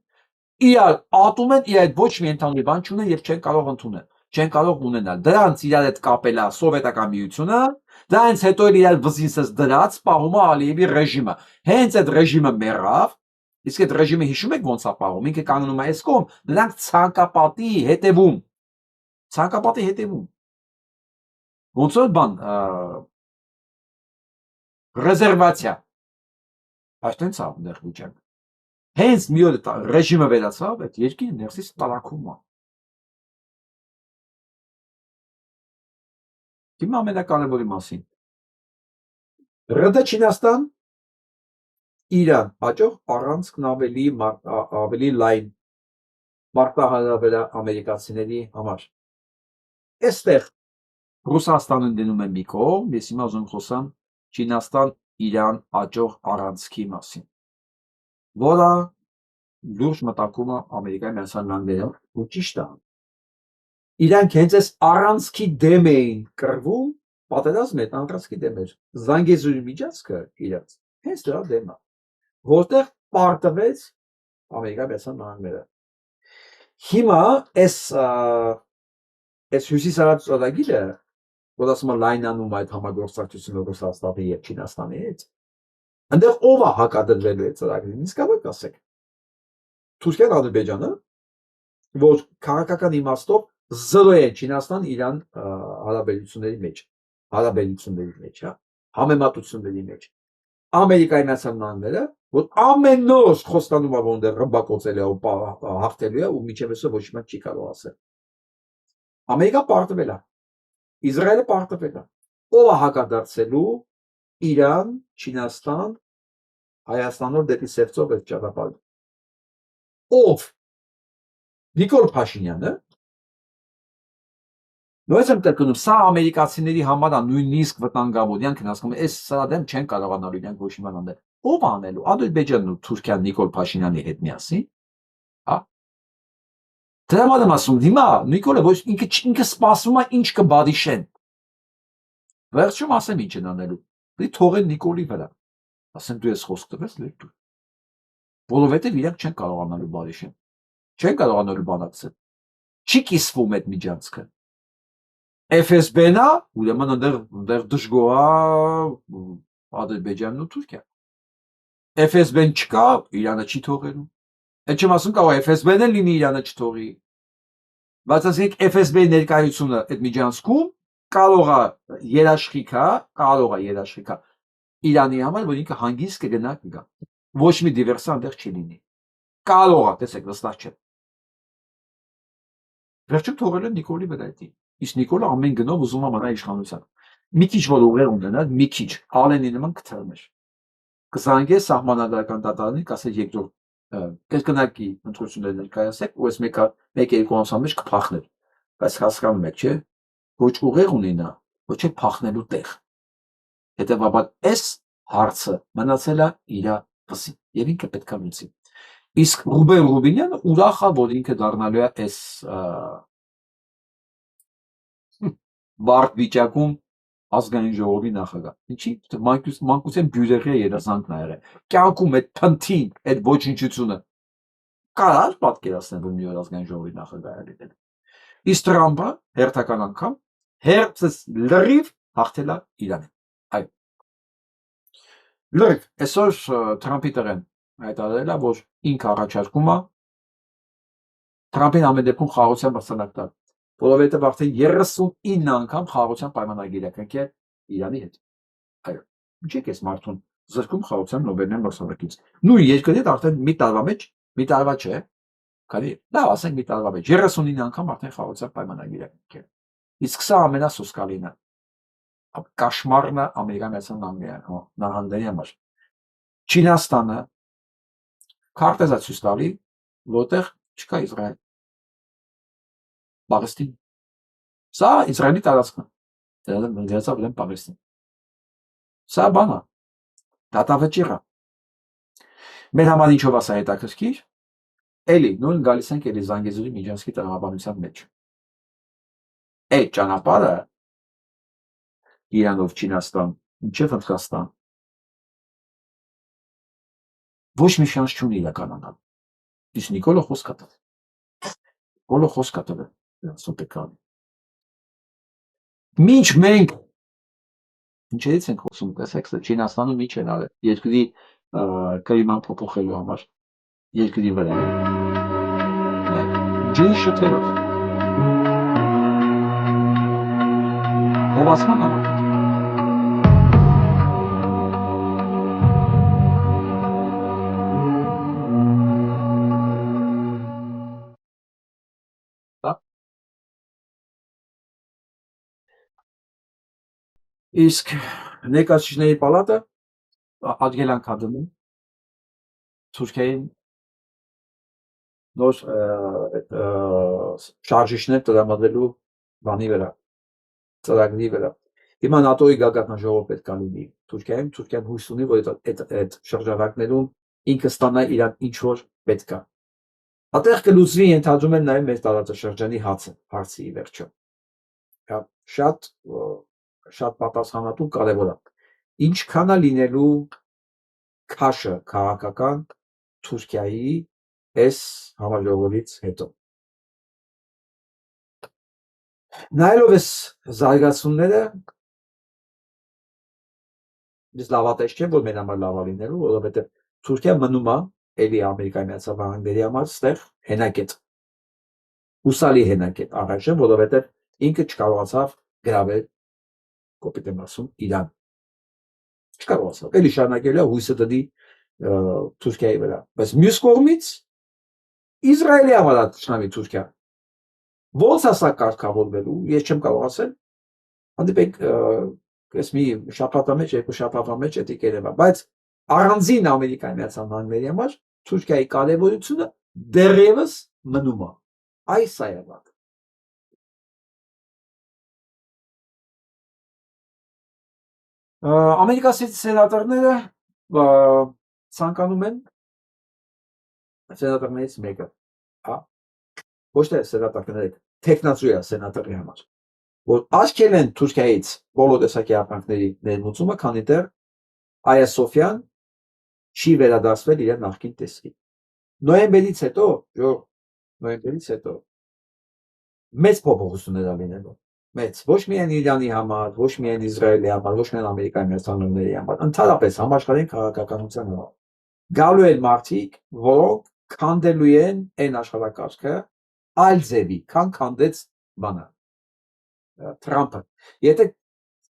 իրար ատում են, իրար ոչ մի ընդհանուր բան չունեն եւ չեն կարող ընդունել, չեն կարող ունենալ։ Դրանց իրար հետ կապել է սովետական միությունը, դրանց հետո իրար վզինսս դրած պահում է Ալիևի ռեժիմը։ Հենց այդ ռեժիմը մեռավ, իսկ այդ ռեժիմը հիշում եք ոնց է պահում, ինքը կանգնում է այս կողմ, նրանք ցանկապատի հետևում։ Ոնց որ բան, ռեզերվացիա։ Այդտենց է դեռ վիճակ։ Հենց մի օր ռեժիմը վերացավ, այդ երկիրը ներսից տարակում է։ Հիմա ամենակարևորի մասին։ ՌԴ Չինաստան, Իրան հաջող առանցքն ավելի լայն մարտահրավեր ամերիկացիների համար։ Այստեղ Ռուսաստանը դնում է մի կողմ, ես հիմա ուզում խոսամ Չինաստան-Իրան հաջող առանցքի մասին, որը լուրջ մտակում է Ամերիկայի Միացյալ Նահանգներում, ու ճիշտ է։ Իրանք հենց այս առանցքի դեմ էին կռվում, պատերազմը այդ առանցքի դեմ էր։ Զանգեզուրի միջանցքը իրաց հենց դրա դեմ է, որտեղ պարտվեց Ամերիկայի Միացյալ Նահանգները։ Հիմա այս այս հյուսիսարաց ծրագիրը, որ ասում է լայնանում այդ համագործակցությունը Ռուսաստանի եւ Չինաստանի հետ, այնտեղ ով է հակադրվելու այդ ծրագրին, իսկապես ասեք։ Թուրքիան, Ադրբեջանը, որ քաղաքական իմաստով զրո է Չինաստան-Իրան հարաբերությունների մեջ, հա, համեմատությունների մեջ։ Ամերիկայի Միացյալ Նահանգները, որ ամեն օր խոստանում է, որ այնտեղ ռմբակոծել է ու հաղթելու է ու միջև այսօր ոչ մի չի կարող ասել։ Ամերիկան պարտվել է, Իսրայելը պարտվել է։ Ով է հակադարձելու Իրան, Չինաստան, Հայաստանով դեպի Սևծով այդ ճանապարհը։ Ով։ Նիկոլ Փաշինյանը։ Նույնիսկ եմ կրկնում, սա ամերիկացիների համար է նույնիսկ վտանգավոր, իրանք են ասում, այս սրա դեմ չեն կարողանալու իրանք ոչ մի բան անել։ Ով անելու։ Ադրբեջանն ու Թուրքիան Նիկոլ Փաշինյանի հետ միասին, հա։ Դրա համար եմ ասում, հիմա Նիկոլը ոչ ինքը սպասում է ինչ կբադիշեն։ Վերջում ասեմ ինչ են անելու։ Դե թողեն Նիկոլի վրա։ Ասեմ դու ես խոսք տվես, լեր դու։ Որովհետև իրանք չեն կարողանալու բարիշեն։ Չեն կարողանալու բանակցել։ Չի կիսվում այդ միջանցքը։ FSB-ն է, ուրեմն այնտեղ դժգոհ է Ադրբեջանն ու Թուրքիան։ FSB-ն չկա, Իրանը չի թողելու։ Այդ չեմ ասում կարող FSB-ն էլ լինի Իրանը չթողի։ Բայց ասենք FSB-ի ներկայությունը այդ միջանցքում կարող է երաշխիքա Իրանի համար, որ ինքը հանգիստ կգնա կգա։ Ոչ մի դիվերսիա այնտեղ չի լինի։ Կարող է, տեսեք, վստահ չէ։ Վերջում թողել են Նիկոլի վրա դա։ Իսկ Նիկոլը ամեն գնով ուզում է մնալ իշխանության։ Մի քիչ որ ուղեր ունենա, մի քիչ Ալենի նման կթռներ։ Կզանգե սահմանադրական դատարանին, կասե երկրորդ կրկնակի ընտրություններ ներկայացեք, ու այս մեկ-երկու ամսվա մեջ կփախներ։ Բայց հասկանում եք, չէ՞, ոչ ուղեր ունենա, ոչ էլ փախնելու տեղ։ Հետևաբար այս հարցը մնացել է իր վզին, եւ ինքը պետք է լուծի։ Իսկ Ռուբեն Ռուբինյանը ուրախ է, որ ինքը դառնալու է այս բարդ վիճակում ազգային ժողովի նախագահ։ Ինչի՞ մանկության բյուրեղի երազանքն է եղել։ Կյանքում այդ փնթին, այդ ոչնչությունը կարար պատկերացնել, որ մի օր ազգային ժողովի նախագահ է լինել։ Իսկ Թրամփը հերթական անգամ հերթս լրիվ հաղթել է Իրանին։ Այո։ Լրիվ այսօր Թրամփի տեղեն հայտարարել է, որ ինքը առաջարկում է Թրամփին ամեն դեպքում խաղաղության մրցանակ տալ, որովհետև արդեն 39 անգամ խաղաղության պայմանագիր է կնքել Իրանի հետ։ Այո։ Ինչի՞ է այս մարդուն զրկում խաղաղության Նոբելյան մրցանակից։ Նույն երկրի հետ արդեն մի տարվա մեջ, մի տարվա չէ, քանի լավ ասենք մի տարվա մեջ 39 անգամ արդեն խաղաղության պայմանագիր է կնքել։ Իսկ սա ամենասոսկալին է։ Կաշմարն է Ամերիկայի Միացյալ Նահանգների համար։ Չինաստանը քարտեզ է ցույց տալի, որտեղ չկա Իսրայել։ Պաղեստին։ Սա Իսրայելի տարածքն է։ Դրանով ուրեմն Պաղեստին։ Սա բան է։ Դատավճիռ է։ Մեր համար ինչով է սա հետաքրքիր։ Էլի նույն գալիս ենք էլի Զանգեզուրի միջանցքի տրամաբանության մեջ։ Այդ ճանապարհը Իրանով Չինաստան, ինչև Հնդկաստան ոչ մի շանս չունի իրականանալ։ Իսկ Նիկոլը խոսք է տվել։ Նիկոլը խոսք է տվել սոպեկանի։ Մինչ մենք ինչերից ենք խոսում, տեսեք, Չինաստանում ինչ են արել երկրի կլիման փոփոխելու համար, երկրի վրա։ Ջրի շթերով։ Հովացման համար։ Իսկ ներկայացուցիչների պալատը արգելանք է դնում Թուրքիային նոր շարժիչներ տրամադրելու բանի վրա, ծրագրի վրա։ Հիմա ՆԱՏՕ-ի գագաթնաժողով պետք է լինի Թուրքիայում, Թուրքիան հույս ունի, որ այդ շրջանակներում ինքը ստանա իրան ինչ որ պետք է։ Այդտեղ կլուծվի ենթադրում են նաև մեր տարածաշրջանի հարցի ի վերջո։ Շատ պատասխանատու կարևոր է։ Ինչքան է լինելու քաշը քաղաքական Թուրքիայի այս համաժողովից հետո։ Նայելով այս զարգացումները ես լավատես չեմ, որ մեր համար լավ լինելու, որովհետև Թուրքիան մնում է էլի Ամերիկայի Միացյալ Նահանգների համար ստեղ հենակետ, հուսալի հենակետ առայժմ, որովհետև ինքը չկարողացավ գրավել, կոպիտ եմ ասում, Իրան, չկարողացավ, էլի շարունակելու է հույսը դնի Թուրքիայի վրա, բայց մյուս կողմից Իսրայելի համար է թշնամի Թուրքիան, ո՞նց է սա կարգավորվելու, ես չեմ կարող ասել, հանդիպենք ես մի շաբաթվա մեջ, երկու շաբաթվա մեջ էդի կերևա, բայց առանձին Ամերիկայի Միացյալ Նահանգների համար Թուրքիայի կարևորությունը դեռևս մնում է, այս է եղած։ Ամերիկացի սենատորները ցանկանում են սենատորներից մեկը, ոչ թե սենատորները, տեխնացու է սենատորի համար, որ աչքել են Թուրքիայից բոլոր տեսակի ապրանքների ներմուծումը, քանի դեռ Այա Սոֆիան չի վերադարձվել իր նախկին տեսքի։ Նոյեմբերից հետո մեծ փոփոխություններ ա լինելու, մեծ, ոչ միայն Իրանի համար, ոչ միայն Իսրայելի համար, ոչ միայն Ամերիկայի Միացյալ Նահանգների համար, ընդհանրապես համաշխարհային քաղաքականության համար։ Գալու են մարդիկ, որոնք քանդելու են այն աշխարհակարգը այլ ձևի, քան քանդեց Թրամփը։ Եթե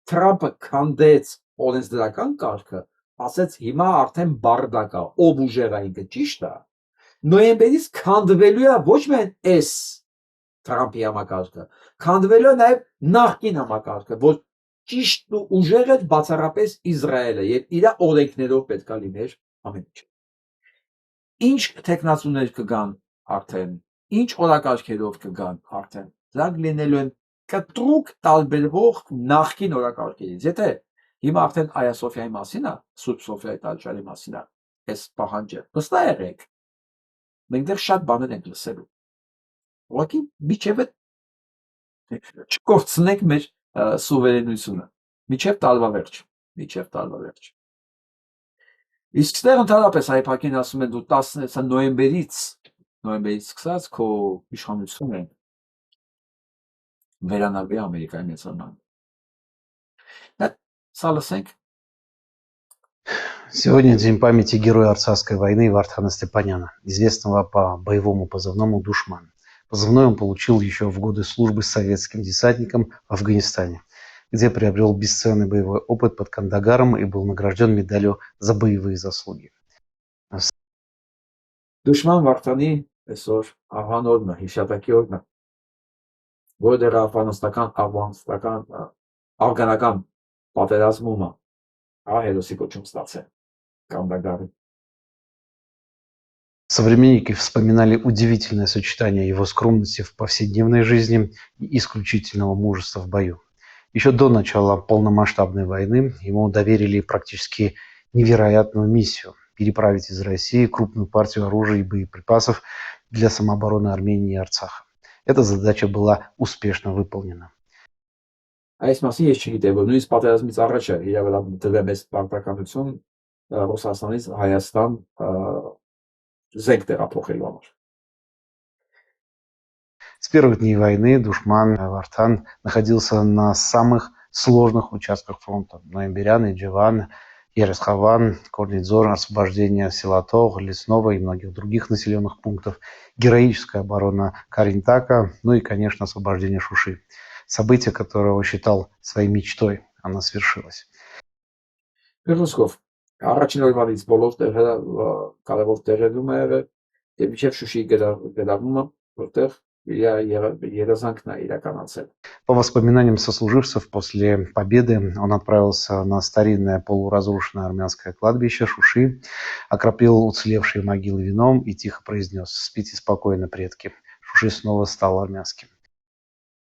Թրամփը քանդեց օրենսդրական կարգը, ասեց հիմա արդեն բարդակ է, ով ուժեղ է ինքը, ճիշտ է։ Նոյեմբերից քանդվելու է ոչ միայն այս Թրամփի համակարգը, քանդվելու է նաև նախկին համակարգը, որ ճիշտ ու ուժեղ է բացառապես Իսրայելը եւ իր օրենքներով պետք է լիներ ամեն ինչ։ Ինչ տեխնացուներ կգան արդեն, ինչ օրակարգերով կգան արդեն, դրանք լինելու են կտրուկ տարբերվող նախկին օրակարգերից։ Եթե հիմա արդեն Այա Սոֆիայի մասին է, Սուրբ Սոֆիայի տաճարի մասին է, այս պահանջը, վստահ եղեք, մենք դեռ շատ բաներ ենք լսելու։ Ուղղակի միջև չկորցնենք մեր սուվերենությունը, միջև տարվա վերջ։ Իսկ ստեղ ընդհանրապես հայփակին ասում են դու 10 նոյեմբերից սկսած քո իշխանությունը վերանալու է Ամերիկայի Միացյալ Նահանգները։ Սա լսենք։ Сегодня День памяти героя Арцахской войны Вартана Степаняна, известного по боевому позывному «Душман». Позывной он получил еще в годы службы советским десантником в Афганистане, где приобрел бесценный боевой опыт под Кандагаром и был награжден медалью за боевые заслуги. Դուշման Վարդանի այսօր աղանորն է, հիշատակի օրն է, որը դեռ աֆղանական պատերազմում է, հերոսի կոչում ստացել Կանդագարի։ Современники вспоминали удивительное сочетание его скромности в повседневной жизни и исключительного мужества в бою. Еще до начала полномасштабной войны ему доверили практически невероятную миссию – переправить из России крупную партию оружия и боеприпасов для самообороны Армении и Арцаха. Эта задача была успешно выполнена. Այս մասին ես չգիտեմ, որ նույնիսկ պատերազմից առաջ է իրավաբանվել այս պարտականություն Ռուսաստանից Հայաստան զենք տեղափոխելու համար։ С первых дней войны Душман Вартан находился на самых сложных участках фронта. Ноемберян, Иджеван, Ересхаван, Корнидзор, освобождение Силатог, Лесного и многих других населенных пунктов, героическая оборона Каринтака, ну и, конечно, освобождение Шуши. Событие, которое он считал своей мечтой, оно свершилось. Պերոսկով, առաջին օրվանից բոլոր տեղերը կարևոր տեղերում է եղել, եւ մինչեւ Շուշիի գրավումը, որտեղ երազանքն է իրականացել։ По воспоминаниям сослуживцев, после победы он отправился на старинное полуразрушенное армянское кладбище Шуши, окропил уцелевшие могилы вином и тихо произнес: «Спите спокойно, предки». Шуши снова стал армянским.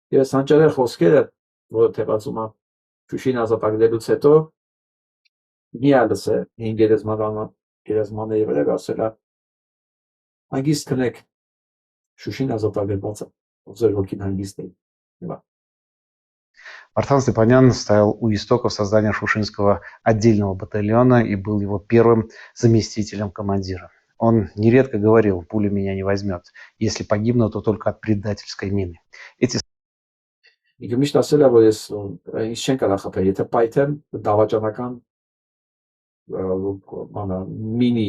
Ես հանճարեղ խոսքերը, որը թեպածում է Շուշին ազատագրելուց հետո, մի ալս է, հին գերեզմանների վրա ասել է, հանգիստ քնեք, Շուշին ազատագրված է, ով ոգին հանգիստ է։ Вартан Степанян стоял у истоков создания Шушинского отдельного батальона и был его первым заместителем командира. Он нередко говорил: «Пуля меня не возьмет. Если погибну, то только от предательской мины». Իգը միշտ ասել է, որ ես ինձ չեն կարող խփել, եթե պայթեմ դավաճանական мини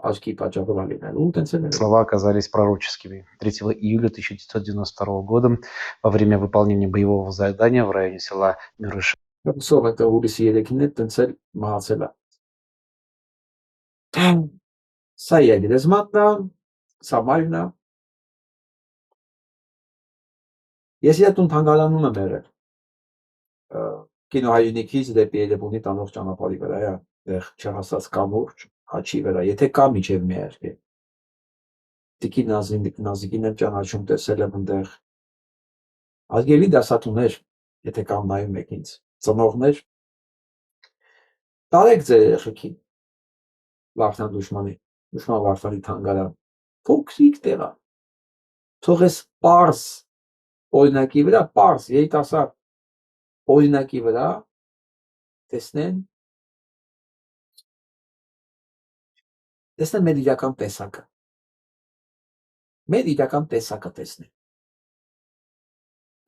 очки պատճառով լինելու, տենց է։ Слова оказались пророческими. 3 июля 1992 года во время выполнения боевого задания в районе села Мюрыш. Սով է հուլիսի 3-ին է տենց էլ մահացել է։ Սա եգրեզմատնա, սա մայրնա։ Ես իա տուն թանգարանում եմ եղել։ Կինոհայրենիքից դեպի Երևանի տանող ճանապարհի վրա է, այդտեղ չհասած կամուրջ, հաչի վրա, եթե կա միջև մի երկե։ Տիկին Նազիկին եմ ճանաչում, տեսել եմ այնտեղ։ Ազգերի դասատուներ, եթե կամ նայում եք ինձ, ծնողներ, տարեք ձեր երեխեքին Վարդան Դուշման Վարդանի թանգարան, փոքրիկ տեղա, թող ես պարզ օրինակի վրա, պարզ երիտասարդ օրինակի վրա տեսնեն մեր իրական տեսակը, տեսնեն,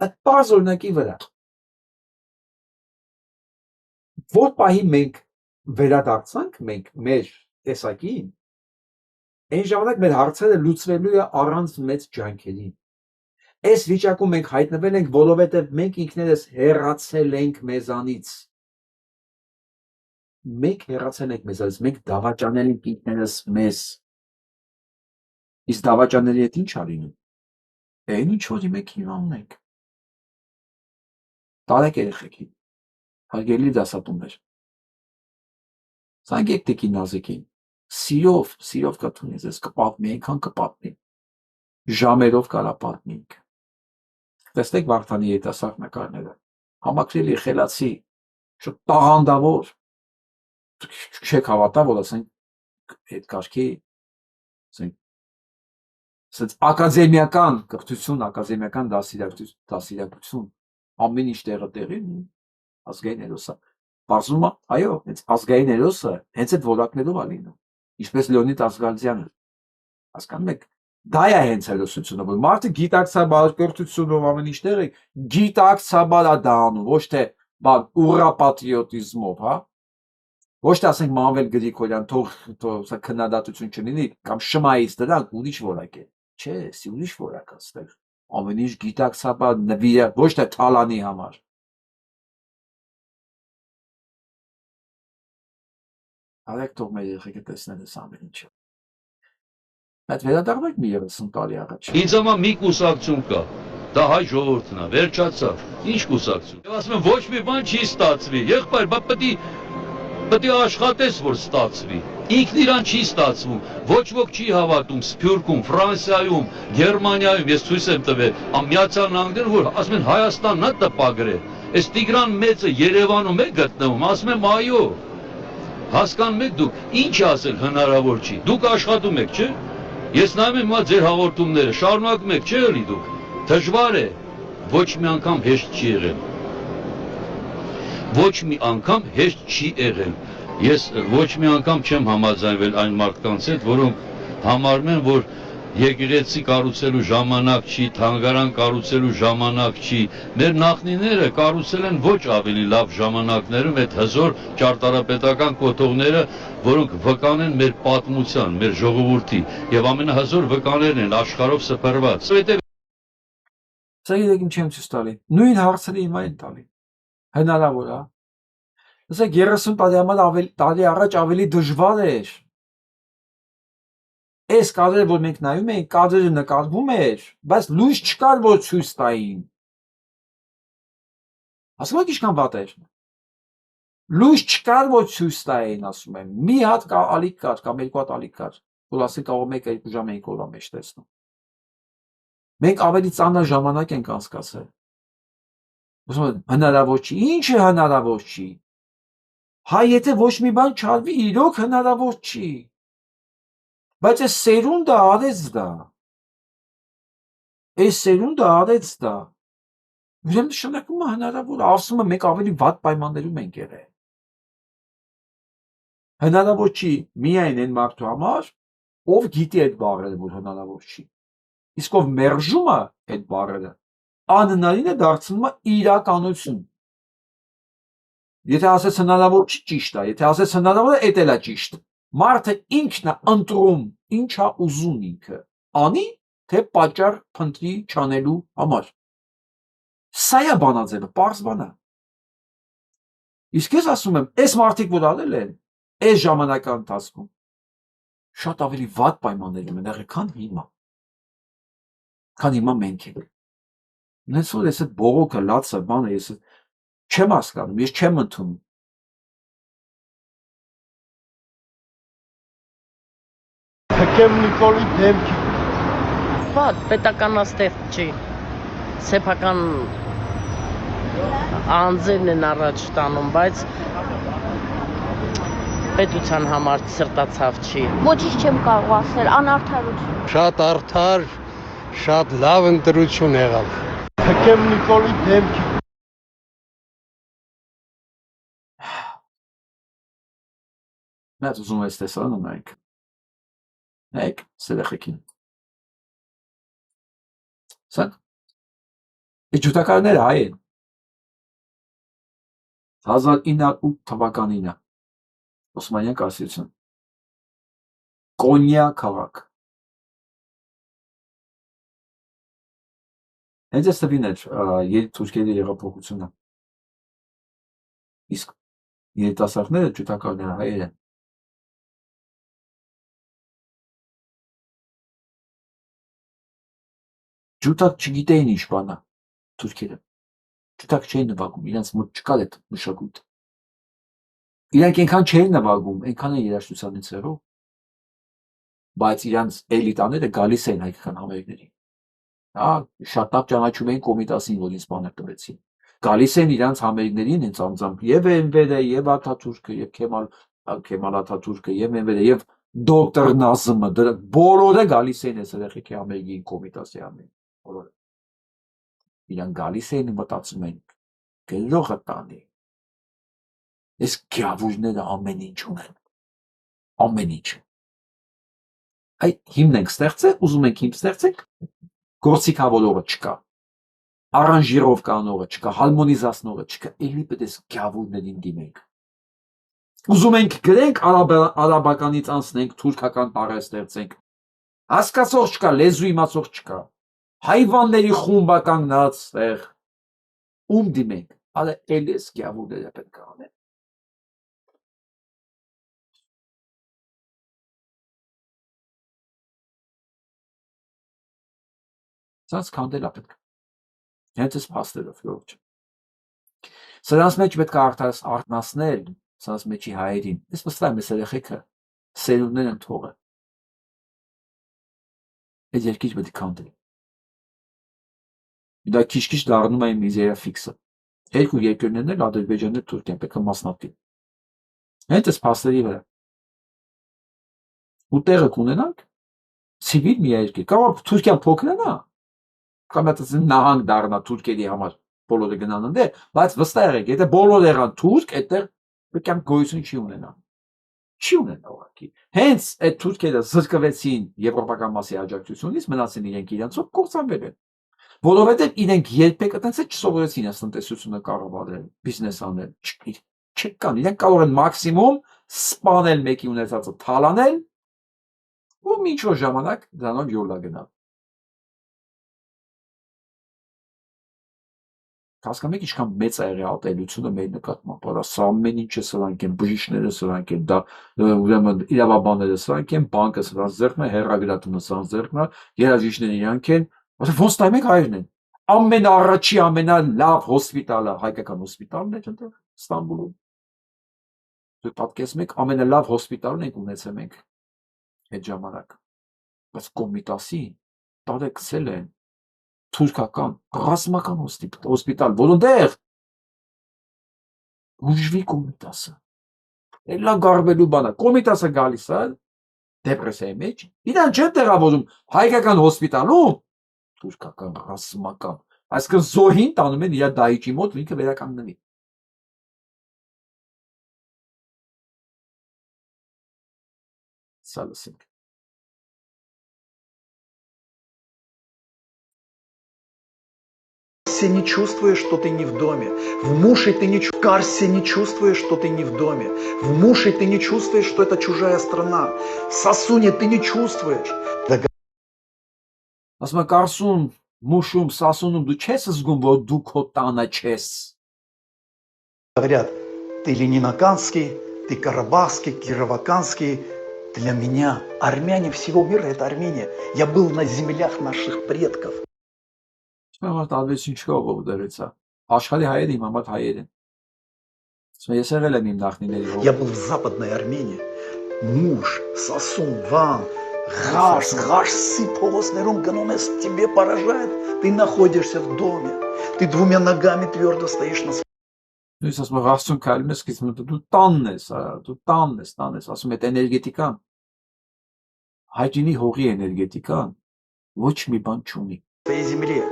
այդ պարզ օրինակի վրա, որ պահի մենք վերադարձանք մեր տեսակին, այն ժամանակ մեր հարցերը լուծվելու է առանց մեծ ջանքերի։ Այս վիճակում մենք հայտնվել ենք, որովհետև մենք ինքներս հեռացել ենք մեզանից։ Մենք դավաճանել ենք ինքներս մեզ։ Իսկ դավաճաների հետ ինչ ալինում։ Այն ինչ որ մենք իմանում ենք։ Տարեք երեխեքին, հարգելի դասատուներ։ Զանգեք տիկին Նազիկին, սիրով կտունի ձեզ կպատմի, այնքան կպատմի, ժամերով կարա պատմենք։ Տեսնեք Վարդանի երիտասարդ նկարները, համակրելի խելացի, շատ տաղանդավոր, չեք հավատա, որ ասենք այդ կարգի, ասենք ակադեմիական կրթություն, ակադեմիական դասիրակություն, ամեն ինչ տեղի, ազգային հերոսը, պարզում է, այո, ազգային հերոսը հենց այդ որակներով է լինում, ինչպես Լեոնիդ Ազգալդյանը, հասկանում եք, դա է հենց հերոսությունը, որ մարդը գիտակցաբար կրթությունով ամեն ինչ տեղի, գիտակցաբար է դա անում, ոչ թե ուռապատրիոտիզմով, հա, ոչ թե ասենք Մանվել Գրիգորյան, թող քննադատություն չլինի, կամ շմայից դրանք ուրիշ որակ է, չէ, ուրիշ որակ է ստեղ, ամեն ինչ գիտակցաբար նվիրը, ոչ թե թալանի համար։ Արեք թող մեր երեխեքը տեսնեն այս ամեն ինչը։ Այդ վերադառնանք մի 30 տարի առաջ։ Ինձ համար մի կուսակցություն կա, դա հայ ժողովուրդն է, վերջացավ, ինչ կուսակցություն։ Եվ ասում եմ, ոչ մի բան չի ստացվի, եղբայր, բա պետք է աշխատես, որ ստացվի։ Ինքն իրան չի ստացվում, ոչ ոք չի հավատում, Սփյուռքում, Ֆրանսիայում, Գերմանիայում, ես ցույց եմ տվել, Միացյալ Նահանգներում, որ ասում են Հայաստանն է տպագրել, այս Տիգրան մեծը Երևանում է գտնվում, ասում եմ այո, հասկանում եք դուք, ինչ ասել հնարավոր չի, դուք աշխատում եք, չէ՞։ Ես նայում եմ հիմա ձեր հաղորդումները, շարունակում եք, չէ՞ էլի դուք, դժվար է, ոչ մի անգամ հեշտ չի եղել, ոչ մի անգամ հեշտ չի եղել, ես ոչ մի անգամ չեմ համաձայնվել այն մարդկանց հետ, որոնք համարում են, որ եկեղեցի կառուցելու ժամանակ չի, թանգարան կառուցելու ժամանակ չի, մեր նախնիները կառուցել են ոչ ավելի լավ ժամանակներում այդ հզոր ճարտարապետական կոթողները, որոնք վկան են մեր պատմության, մեր ժողովրդի եւ ամենահզոր վկաներն են աշխարհով սփռված։ Սա եկին չեմ ցույց տալի։ Նույն հարցերը հիմա են տալի։ Հնարավոր է։ Ասեք 30 տարի առաջ ավելի դժվար էր։ Այս կադրը, որ մենք նայում ենք, կադրը նկարվում էր, բայց լույս չկար, որ ցույց տային։ Ասում եք ինչքան վատ էր։ Լույս չկար, որ ցույց տային, ասում եմ։ Մի հատ ալիք կար, կամ երկու հատ ալիք կար, որ ասենք կարող 1-2 ժամ էինք օրվա մեջ տեսնում։ Մենք ավելի ծանր ժամանակ ենք անցկացրել։ Ասում եմ, հնարավոր չի։ Ինչ է հնարավոր չի։ Հա, եթե ոչ մի բան չարվի, իրոք հնարավոր չի։ Բայց այս սերունդը արեց դա։ Ուրեմն նշանակում է հնարավոր, ասում եմ, մենք ավելի վատ պայմաններում ենք եղել։ Հնարավոր չի միայն այն մարդու համար, ով գիտի այդ բառերը, որ հնարավոր չի։ Իսկ ով մերժում է այդ բառերը, անհնարինը դարձնում է իրականություն։ Եթե ասես հնարավոր չի ճիշտ է, եթե ասես հնարավոր է, էդ էլ է ճիշտ։ Մարդը ինքն է ընտրում, ինչ է ուզում ինքը։ Անի, թե պատճառ փնտրի չանելու համար։ Սա է բանաձևը, պարզ բան է։ Իսկ ես ասում եմ, այս մարդիկ, որ արել են, այս ժամանակի ընթացքում շատ ավելի վատ պայմաններում են եղել, քան հիմա։ Քան հիմա մենք ենք։ Նենց որ ես այդ բողոքը, լացը, բանը, ես չեմ հասկանում, ես չեմ ընդունում։ Թքեմ Նիկոլի դեմքի։ Վատ, պետականաստեղծ չի։ Սեփական անձերն են առաջ տանում, բայց պետության համար սրտացավ չի։ Ոչինչ չեմ կարող ասել, անարդարություն։ Շատ արդար, շատ լավ ընտրություն եղավ։ Թքեմ Նիկոլի դեմքի։ Մեծ ուզում ես տեսարանը նայեք։ Նայեք, սերեխեքին։ Սանք, այդ ջութակարները հայ են։ 1908 թվականին է, Օսմանյան կայսրություն, Կոնյա քաղաք։ Հենց այս տվին էր թուրքերի հեղափոխությունը։ Իսկ երիտասարդները ջութակարները հայեր են։ Ջութակ չգիտեին ինչ բան է թուրքերը։ Ջութակ չէին նվագում, իրենց մոտ չկար այդ մշակույթը։ Իրանք այնքան չէին նվագում, այնքան են երաժշտությանից հեռու, բայց իրանց էլիտաները գալիս էին հայկական համերգներին։ Շատ լավ ճանաչում էին Կոմիտասին, որ ինձ բաներ տվեցին։ Գալիս են իրանց համերգներին հենց անձամբ եւ Էնվերը, եւ Աթաթուրքը, եւ Քեմալ Աթաթուրքը, եւ Էնվերը, եւ դոկտոր Նազիմը, բոլորը գալիս էին այս երեխեքի համերգին, Կոմիտասի համերգին, բոլորը։ Իրանք գալիս էին մտածում են գլոխը տանի։ Այս գյավուրները ամեն ինչ ունեն։ Ամեն ինչ։ Այ հիմն ենք ստեղծել, ուզում ենք հիմ ստեղծենք, գործիքավորողը չկա, արանժիրովկանողը չկա, հարմոնիզացնողը չկա, էլի պետք է գյավուրներին դիմենք։ Ուզում ենք գրենք, արաբականից անցնենք, թուրքական բառեր ստեղծենք։ Հասկացող չկա, լեզու իմացող չկա։ Հայվանների խումբ է կանգնած տեղ։ Ում դիմենք, այլ էլի էս գյավուրները պետք է անեն։ Սրանց քանդել է պետք։ Հենց այս փաստերով, յորջը։ Սրանց մեջ պետք է արթնացնել, սրանց մեջի հայերին։ Ես վստահ եմ, այս երեխեքը սերունդներ են թողը։ Այս երկիր պետք է քանդել։ Դա քիչ-քիչ դառնում է միզերա ֆիքսը։ Երկու երկրներն էլ Ադրբեջանն ու Թուրքիան պետք է մասնակցեն։ Հենց այս փաստերի վրա։ Ու տեղը կունենանք ցիվիլ մի երկիր։ Կարող է Թուրքիան փոքրանա, կամ նահանգ դառնա թուրքերի համար, բոլորը գնան ընդեր, բայց վստահ եղեք, եթե բոլորը եղան թուրք, այդտեղ պետք է գոյություն չի ունենա։ Չի ունենա ուղղակի։ Հենց այդ թուրքերը զրկվեցին եվրոպական մասի աջակցությունից, մնացին իրենք իրենցով կործանվել են։ Որովհետև իրենք երբեք այդպես չսովորեցին այս տնտեսությունը կառավարել, բիզնես անել, չկան, իրենք կարող են մաքսիմում սպանել մեկի ունեցածը, թալանել ու ինչ որ ժամանակ դրանով յոլա գնալ։ Հասկանում եք ինչքան մեծ է եղել ատելությունը մեր նկատմամբ, արա սա ամեն ինչը սրանք են, բժիշկները սրանք են, դա ուրեմն իրավաբանները սրանք են, բանկը սրանց ձեռքն է, հեռագրատունը սրանց ձեռքն է, երաժիշտները իրանք են, ոնց նայում եք հայերն են։ Ամենաառաջի ամենալավ հոսպիտալը հայկական հոսպիտալն է այնտեղ Ստամբուլում։ Դուք պատկերացնում եք ամենալավ հոսպիտալն ենք ունեցել մենք այդ ժամանակ։ Բայց Կոմիտասի տարեկցել են թուրքական ռազմական հոսպիտալ, որոնտեղ ուժվի Կոմիտասը։ Էլա գարվելու բանը, Կոմիտասը գալիս է դեպրեսիայի մեջ, իրան չեն տեղավորում հայկական հոսպիտալում, թուրքական ռազմական, այսինքն զոհին տանում են իր դահիճի մոտ, ինքը վերականգնվի։ Սա լսենք։ Карсе не чувствуешь, что ты не в доме. В Муше ты не Карсе не чувствуешь, что ты не в доме. В Муше ты не чувствуешь, что это чужая страна. В Сосуне ты не чувствуешь. Ասում է Կարսում, Մուշում, Սասունում դու չես զգում, որ դու քո տանը չես։ Говорят, ты ленинаканский, ты карабахский, кироваканский. Для меня армяне всего мира это Армения. Я был на землях наших предков. Ասում է չկա ով դերեցա։ Աշխարհի հայերը իմ համար հայեր են։ Ասում է ես եղել եմ իմ նախնիների։ Я был в Западной Армении. Муш, Сосун, Ван, Гарсы, փողոցներում գնում ես, тебе поражает. Ты находишься в доме. Ты двумя ногами твердо стоишь на Նույնիսկ ասում է Ղարսուն քայլում ես, գիտես դու տանն ես, դու տանն ես, ասում է էներգետիկան։ Հայտնի հողի էներգետիկան ոչ մի բան չունի։ твоей земле.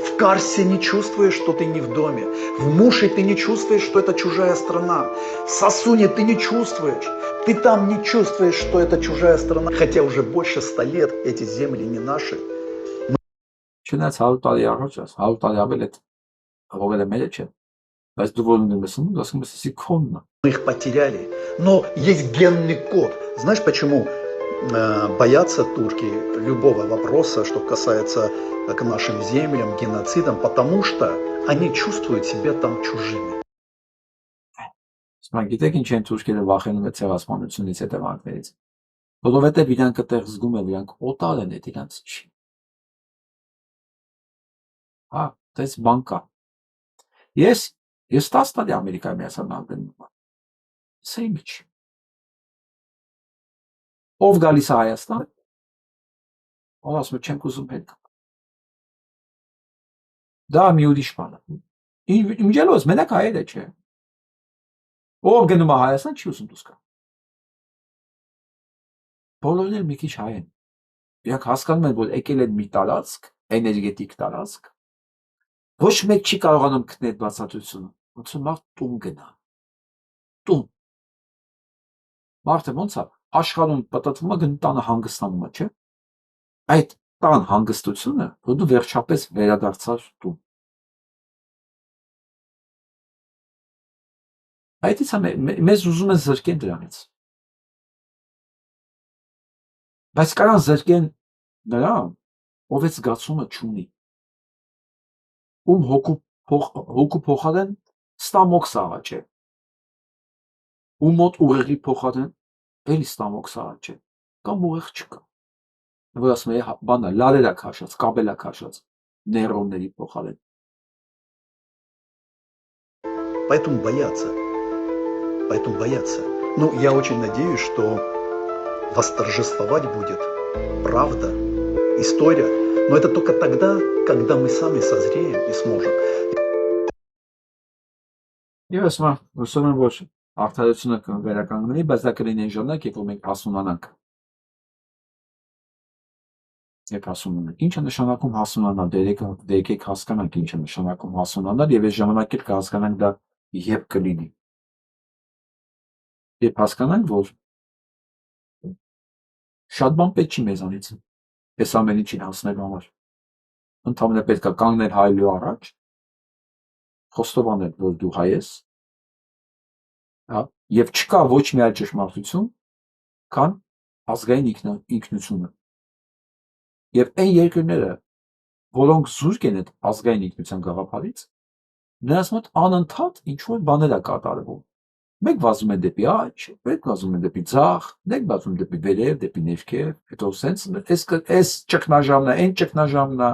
В Карсе не чувствуешь, что ты не в доме. В Муше ты не чувствуешь, что это чужая страна. В Сосуне ты не чувствуешь. Ты там не чувствуешь, что это чужая страна. Хотя уже больше 100 лет эти земли не наши. Չնայած 100 տարի առաջ, 100 տարի ավել այդ հողերը մերը չէ։ Բայց դու որ ունես, ասում ես իկոննա։ Мы их потеряли. Но есть генный код. Знаешь, почему боятся турки любого вопроса, что касается к нашим землям, геноцидам? Потому что они чувствуют себя там чужими. Գիտեք ինչ են թուրքերը վախենում է ցեղասպանությունից հետևանքներից։ Որովհետև իրանք այդտեղ զգում են, իրանք օտար են այդ իրանց չի։ Հա, դες բան կա։ Ես 10 տարի Ամերիկայի Միացյալ Նահանգներում եմ։ Սա ինչ։ Ով գալիս է Հայաստան։ Ով ասում է չեմ ուզում հետ։ Դա մի ուրիշ բան է։ Ինչելոց մենակ հայերը չէ։ Ով գնում է Հայաստան չի ուզում դուրս գա։ Բոլորն էլ մի քիչ հայ են։ Իրանք հասկանում են, որ եկել են մի տարածք, էներգետիկ տարածք։ Ոչ մեկ չի կարողանում գտնել բացատրությունը։ Ոնց որ մարդ տուն գնա։ Տուն։ Մարդը ոնց է աշխարհում պատտվում է գնում տանը հանգստանում է, չէ՞։ Այդ տան հանգստությունը, որ դու վերջապես վերադարձար տուն։ Այդից է մեզ ուզում են զրկեն դրանից։ Բայց կարան զրկեն նրան, ով այդ զգացումը չունի։ Ում հոգու փոխարեն ստամոք սաղա չէ։ Ում մոտ ուղեղի փոխարեն էլի ստամոք սաղա չէ։ Կամ ուղեղ չկա։ Որ ասում է բանա լարերա քաշած, կաբելա քաշած նեյրոնների փոխարեն։ Поэтому боятся. Ну, я очень надеюсь, что восторжествовать будет правда, история. Но это только тогда, когда мы сами созреем и сможем. Ես ուսում եմ, որ արդարությունը կվերականգնվի, բայց դա կլինի այն ժամանակ, երբ մենք հասունանանք։ Երբ հասունանանք։ Ինչ է նշանակում հասունանալ, դերեկեք հասկանանք ինչ է նշանակում հասունանալ, եւ այս ժամանակ էլ կհասկանանք դա երբ կլինի։ Երբ հասկանանք, որ շատ բան պետք չի մեզանից, այս ամեն ինչին հասնելու համար։ Ընդհանրապես պետք է կանգնել հայելու առաջ, խոստովանել, որ դու հայ ես, եւ չկա ոչ մի այլ ճշմարտություն, քան ազգային ինքնությունը։ Եվ այն երկրները, որոնք զուրկ են այդ ազգային ինքնության գաղափարից, նրանց մոտ անընդհատ ինչ-որ բաներ է կատարվում։ Մեկ վազում է դեպի աջ, մեկ վազում է դեպի ձախ, մեկ վազում է դեպի վերև, դեպի ներքև, հետո սենց այս ճգնաժամն է, այն ճգնաժամն է։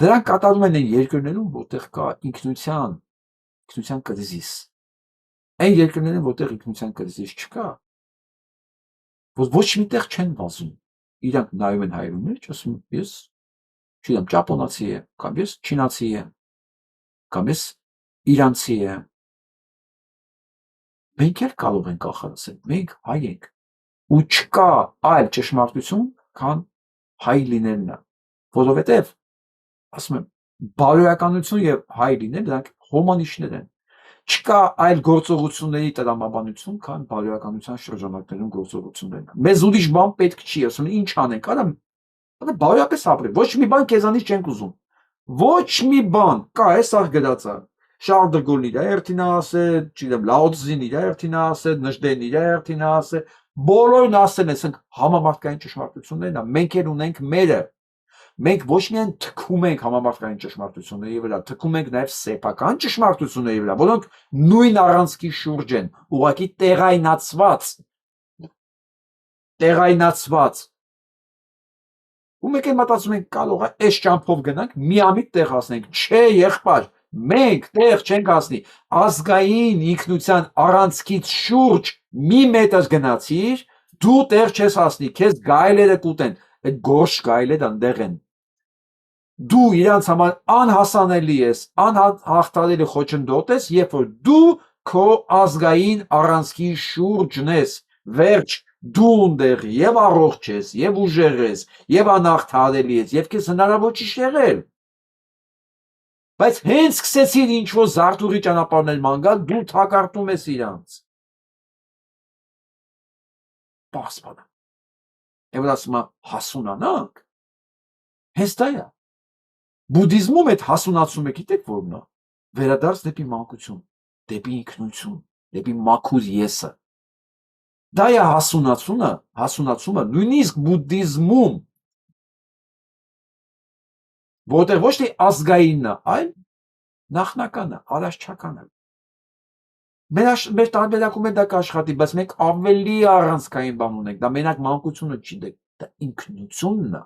Դրանք կատարվում են այն երկրներում, որտեղ կա ինքնության կրիզիս։ Այն երկրներում, որտեղ ինքնության կրիզիս չկա, որ ոչ միտեղ չեն վազում։ Իրանք նայում են հայերուն մեջ, ասում ես, չգիտեմ, ճապոնացի եմ, կամ ես չինացի եմ, կամ ես իրանցի եմ։ Մենք էլ կարող ենք ախարացել, մենք հայ ենք, ու չկա այլ ճշմարտություն, քան հայ լինելն է, որովհետև, ասում եմ, բարոյականություն եւ հայ լինել, դրանք հոմանիշներ են, չկա այլ գործողությունների տրամաբանություն, քան բարոյականության շրջանակներում գործողություններն են, մեզ ուրիշ բան պետք չի, ասում են, ինչ անենք, արա բարոյապես ապրենք, ոչ մի բան քեզանից չենք ուզում, Ոչ մի բան կա է սա գրածա։ Շարլ դը Գոլն իր երթին ասել, չգիտեմ, Լաո Ցզին իր երթին ասել, Նժդեն իր երթին ասել, բոլորն ասել են, ասենք համամարտկային ճշմարտություններն է, մենք էլ ունենք մերը։ Մենք ոչ միայն թքում ենք համամարտկային ճշմարտությունների վրա, թքում ենք նաև սեփական ճշմարտությունների վրա, որոնք նույն առանցքի շուրջ են, ուղղակի տեղայնացված։ Ու մեկ էլ մտածում ենք կարող է այս ճամփով գնանք միամիտ տեղ հասնենք, չէ եղբայր, մենք տեղ չենք հասնի, ազգային ինքնության առանցքից շուրջ մի մետր գնացիր, դու տեղ չես հասնի, քեզ գայլերը կուտեն, այդ գորշ գայլերը ընդեղ են, դու իրանց համար անհասանելի ես, անհաղթալի խոչընդոտ ես, երբ որ դու քո ազգային առանցքի շուրջն ես, վերջ դու ունդեղ եւ առողջ ես, եւ ուժեղ ես, եւ անհաղթալի ես, եւ քեզ հնարավոր չի եղել։ Բայց հենց սկսեցիր ինչ-որ զարտուղի ճանապարհներ մանգալ, դու թակարդում ես իրանց։ Պարսպանը։ Եվ ասում է հասունանանք։ Հենց դա է։ Բուդդիզմում այդ հասունացումը գիտեք որն է։ Վերադարձ դեպի մանկություն, դեպի ինքնություն, դեպի մաքուր եսը։ Դա է հասունացումը նույնիսկ բուդդիզմում, որտեղ ոչ թե ազգայինն է, այլ նախնականը, առասչականը։ Մեր տարբերակում է դա կաշխատի, բայց մենք ավելի առանցքային բան ունենք, դա մենակ մանկությունը չի, դա ինքնությունն է,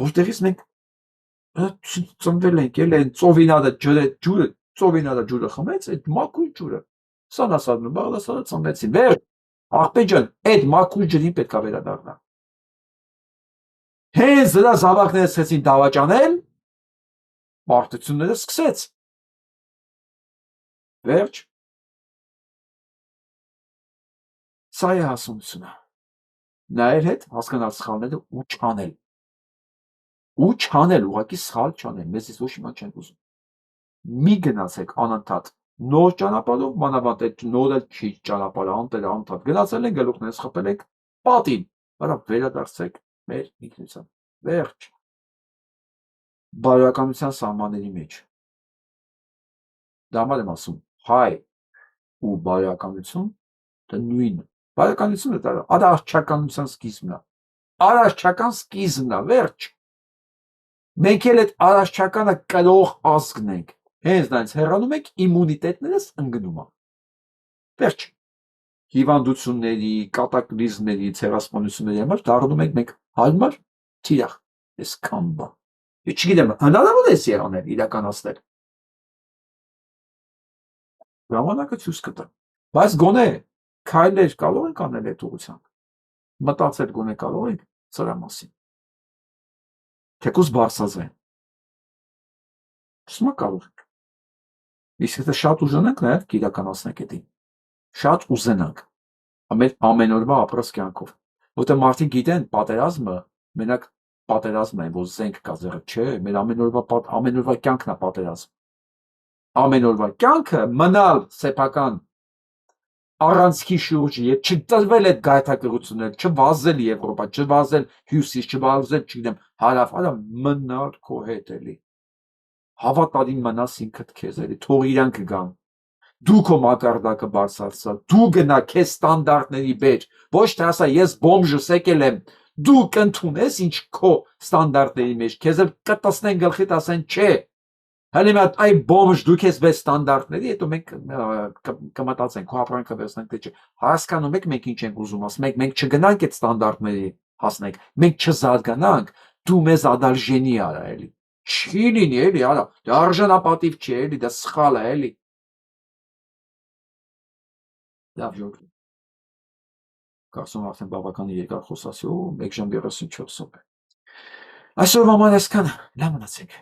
որտեղից մենք ծնվել ենք, էլ են ծովինադը ջուրը խմեց, այդ մաքուր ջուրը, Սանասարն ու Բաղդասարը ծնվեցին, վերջ, աղբեջան, այդ մաքուր ջրին պետք է վերադառնա։ Հենց դրա զավակները սկսեցին դավաճանել, պարտությունները սկսեց։ Վերջ։ Սա է հասունությունը։ Նայել հետ հասկանալ սխալները ու չանել։ Ու չանել, ուղղակի սխալ չանել, մեզից ոչ մի բան չենք ուզում։ Մի գնացեք անընդհատ նոր ճանապարհով, մանավանդ այդ նորը չի ճանապարհը, անտերը անդադ գնացել են, գլուխներս խփել եք պատին, արա վերադարձեք մեր ինքնության։ Վերջ։ Բարոյականության սահմանների մեջ։ Դա համար եմ ասում, հայ ու բարոյականություն դա նույնը։ Բարոյականությունը դա առարչականության սկիզբն է։ Առարչական սկիզբն է, վերջ։ Մենք էլ այդ առարչականը կրող ազգն ենք։ Հենց դրանից հեռանում ենք, իմունիտետներս ընկնում է։ Վերջ։ Հիվանդությունների, կատակլիզմների, ցեղասպանությունների համար դառնում ենք մենք հարմար թիրախ, այսքան բան։ Ես չգիտեմ, հնարավոր է անել, իրականացնել։ Ժամանակը ցույց կտա։ Բայց գոնե քայլեր կարող ենք անել այդ ուղղությամբ։ Մտածել գոնե կարող ենք սրա մասին։ Թեկուզ բարձրացնեն։ Չսմա կարող ենք։ Իսկ եթե շատ ուժանանք, նաև կիրականացնենք դա։ Շատ ուզենանք։ Մեր ամեն օրվա ապրած կյանքով։ Որտեղ մարդիկ գիտեն պատերազմը, մենակ պատերազմն է, որ զենք կա ձեռը, չէ, մեր ամեն օրվա կյանքն է պատերազմ։ Ամեն օրվա կյանքը մնալ սեփական առանցքի շուրջ եւ չտրվել այդ գայթակղություններ, չվազել Եվրոպա, չվազել հյուսիս, չվազել, չգիտեմ, հարավ, արա մնալ քո հետ էլի։ Հավատալին մնաս ինքդ քեզ էլի, թող իրանք գան։ Դու քո մակարդակը բարձրացա, դու գնա քեզ ստանդարտների մեջ, ոչ թե ասա ես բոմժս եկել եմ, դու կընդունես ինչ քո ստանդարտների մեջ, քեզ էլ կտեսնեն գլխիդ ասեն չէ։ Հələ մի հատ այ բոմժ դու քեզ բես ստանդարտների, հետո մենք կմտածենք, քո ապրանքը վերցնենք թե չէ։ Հասկանում եք մենք ինչ ենք ուզում ասում, մենք չգնանք այդ ստանդարտների հասնենք, մենք չզարգանանք, դու մեզ ադալժենի արա էլի։ Չի լինի էլի, արա, դա արժանապատիվ չի էլի, դա սխալ է էլի։ Լավ ժողովուրդ։ Կարծում արդեն բավական երկար խոսացի ու 1 ժամ 34 րոպե։ Այսօրվա համար այսքանը, լավ մնացեք։